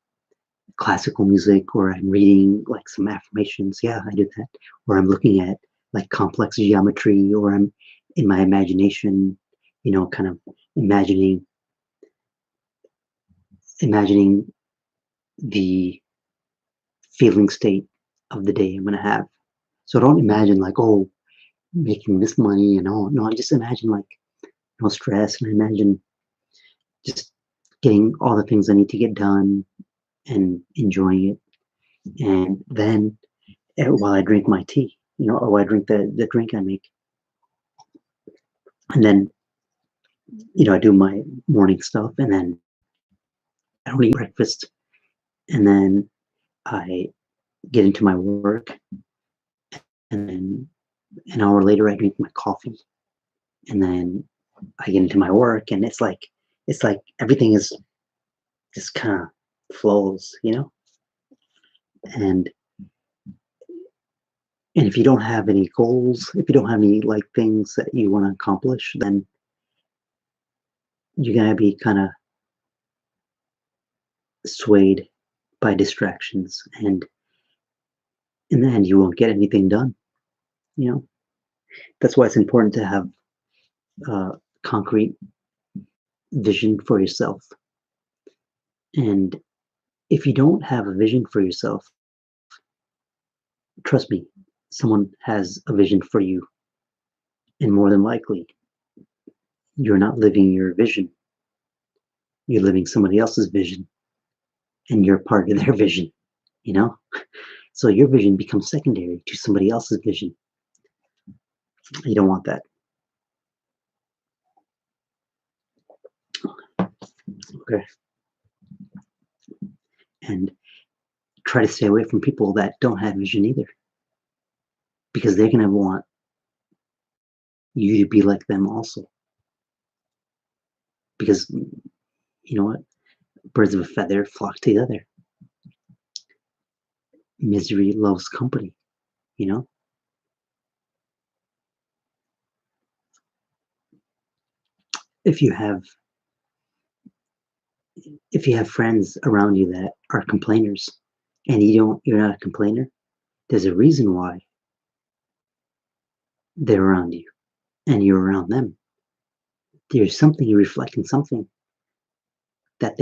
classical music, or I'm reading like some affirmations. Yeah, I do that. Or I'm looking at like complex geometry, or I'm in my imagination, kind of imagining the feeling state of the day I'm going to have. So I don't imagine like, oh, making this money and all. No, I just imagine like no stress, and I imagine just getting all the things I need to get done and enjoying it. And then while I drink my tea, or while I drink the drink I make, and then I do my morning stuff, and then I don't eat breakfast, and then I get into my work, and then an hour later I drink my coffee, and then I get into my work, and it's like everything is just kind of flows, and and if you don't have any goals, if you don't have any like things that you want to accomplish, then you're gonna be kind of swayed by distractions, and in the end you won't get anything done. you know that's why it's important to have concrete vision for yourself. And if you don't have a vision for yourself, trust me, someone has a vision for you, and more than likely you're not living your vision, you're living somebody else's vision, and you're part of their vision. you know so your vision becomes secondary to somebody else's vision. You don't want that. Okay. And try to stay away from people that don't have vision either, because they're going to want you to be like them also. Because you know what? Birds of a feather flock together. Misery loves company, you know? If you have friends around you that are complainers, and you're not a complainer, there's a reason why they're around you and you're around them. There's something, you're reflecting something that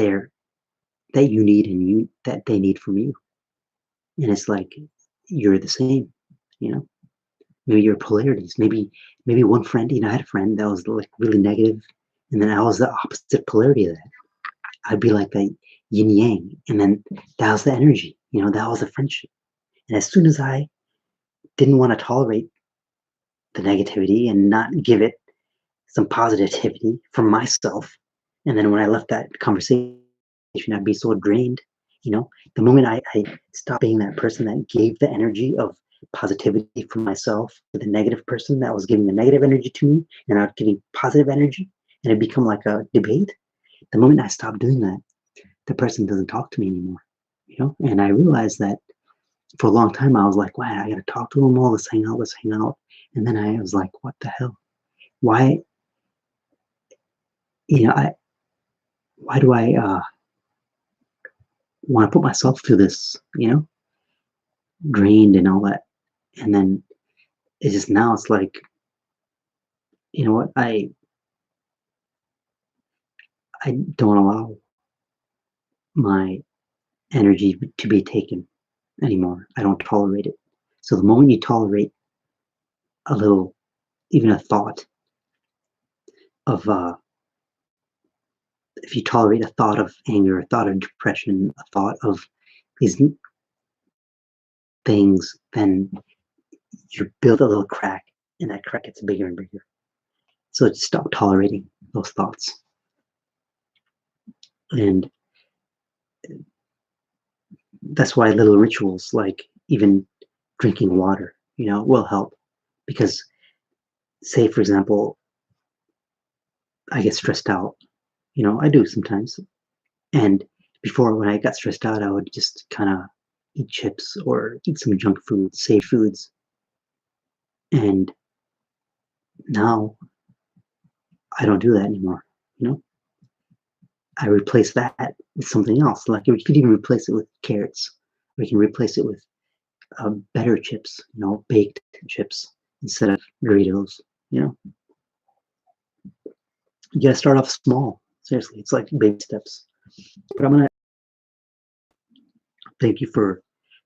you need, and that they need from you. And it's like you're the same, you know? Maybe your polarities. Maybe one friend, I had a friend that was like really negative, and then I was the opposite polarity of that. I'd be like that yin yang, and then that was the energy. That was the friendship. And as soon as I didn't want to tolerate the negativity and not give it some positivity from myself, and then when I left that conversation, I'd be so drained. The moment I stopped being that person that gave the energy of positivity for myself to the negative person that was giving the negative energy to me, and I was giving positive energy, and it become like a debate. The moment I stopped doing that, the person doesn't talk to me anymore. And I realized that for a long time I was like, wow, I gotta talk to them all, let's hang out. And then I was like, what the hell? Why, I why do I want to put myself through this, drained and all that? And then it's just now it's like, you know what, I don't allow my energy to be taken anymore. I don't tolerate it. So the moment you tolerate a little, even a thought of if you tolerate a thought of anger, a thought of depression, a thought of these things, then you build a little crack, and that crack gets bigger and bigger. So stop tolerating those thoughts. And that's why little rituals like even drinking water, will help. Because, say, for example, I get stressed out, I do sometimes. And before, when I got stressed out, I would just kind of eat chips or eat some junk food, safe foods. And now I don't do that anymore. You know, I replace that with something else. Like you could even replace it with carrots, or you can replace it with better chips, baked chips instead of Doritos. You know, you gotta start off small. Seriously, it's like baby steps. But I'm gonna thank you for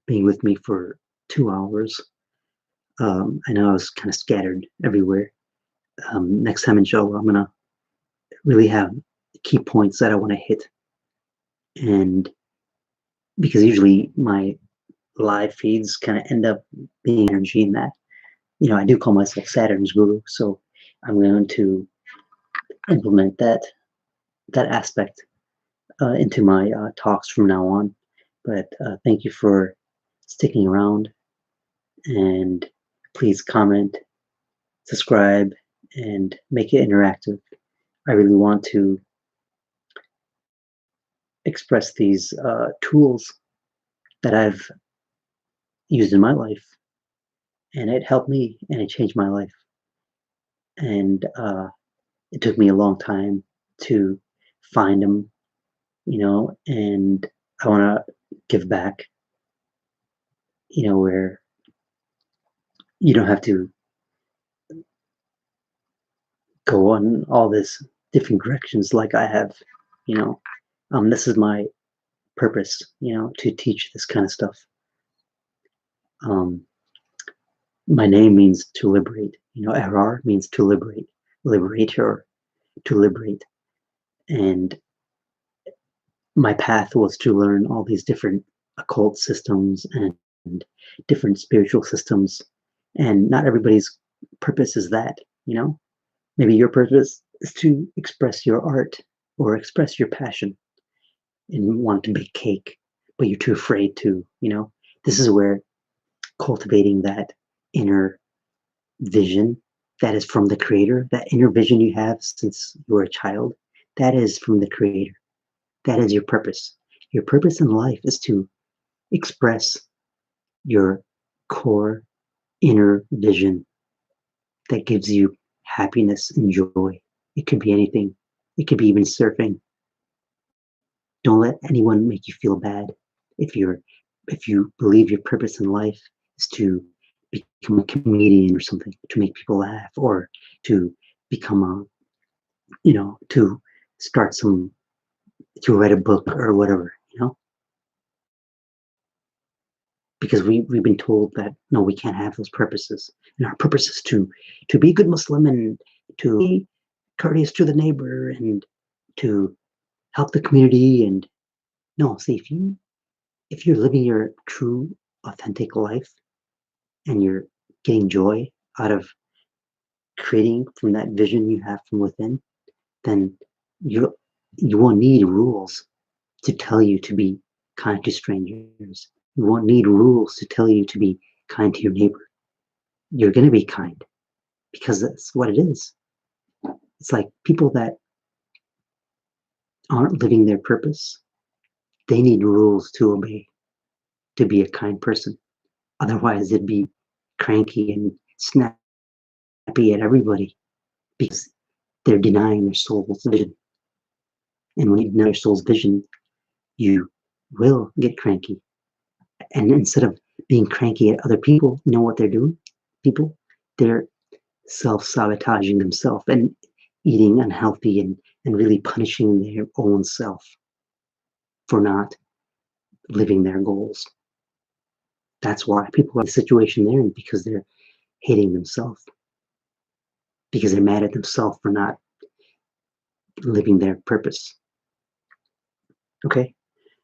being with me for 2 hours. I know I was kind of scattered everywhere. Next time, inshallah, I'm gonna really have key points that I want to hit, and because usually my live feeds kind of end up being energy in that. I do call myself Saturn's guru, so I'm going to implement that aspect into my talks from now on. But thank you for sticking around, and please comment, subscribe, and make it interactive. I really want to express these tools that I've used in my life, and it helped me and it changed my life. And it took me a long time to find them, and I want to give back, where you don't have to go on all this different directions like I have. This is my purpose, to teach this kind of stuff. Um, my name means to liberate. RR means to liberate, liberator, to liberate. And my path was to learn all these different occult systems and different spiritual systems. And not everybody's purpose is that, Maybe your purpose is to express your art or express your passion and want to bake cake, but you're too afraid to, This is where cultivating that inner vision that is from the creator, that inner vision you have since you were a child, that is from the creator. That is your purpose. Your purpose in life is to express your core inner vision that gives you happiness and joy. It could be anything. It could be even surfing. Don't let anyone make you feel bad. If you believe your purpose in life is to become a comedian or something, to make people laugh, or to become to start to write a book or whatever, because we've been told that no, we can't have those purposes, and our purpose is to be a good Muslim and to be courteous to the neighbor and to help the community. And no, see, if you're living your true authentic life and you're getting joy out of creating from that vision you have from within, then you you won't need rules to tell you to be kind to strangers. You won't need rules to tell you to be kind to your neighbor. You're going to be kind because that's what it is. It's like people that aren't living their purpose, they need rules to obey to be a kind person. Otherwise, they'd be cranky and snappy at everybody because they're denying their soul's vision. And when you deny your soul's vision, you will get cranky. And instead of being cranky at other people, you know what they're doing? People, they're self-sabotaging themselves and eating unhealthy and really punishing their own self for not living their goals. That's why people are in the situation they're in, because they're hating themselves, because they're mad at themselves for not living their purpose. Okay,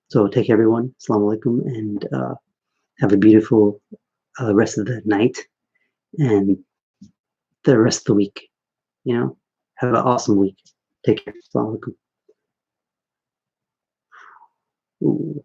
so take care, everyone. Assalamu alaikum, and have a beautiful rest of the night and the rest of the week. You know, have an awesome week. Take care. Assalamu alaikum. Ooh.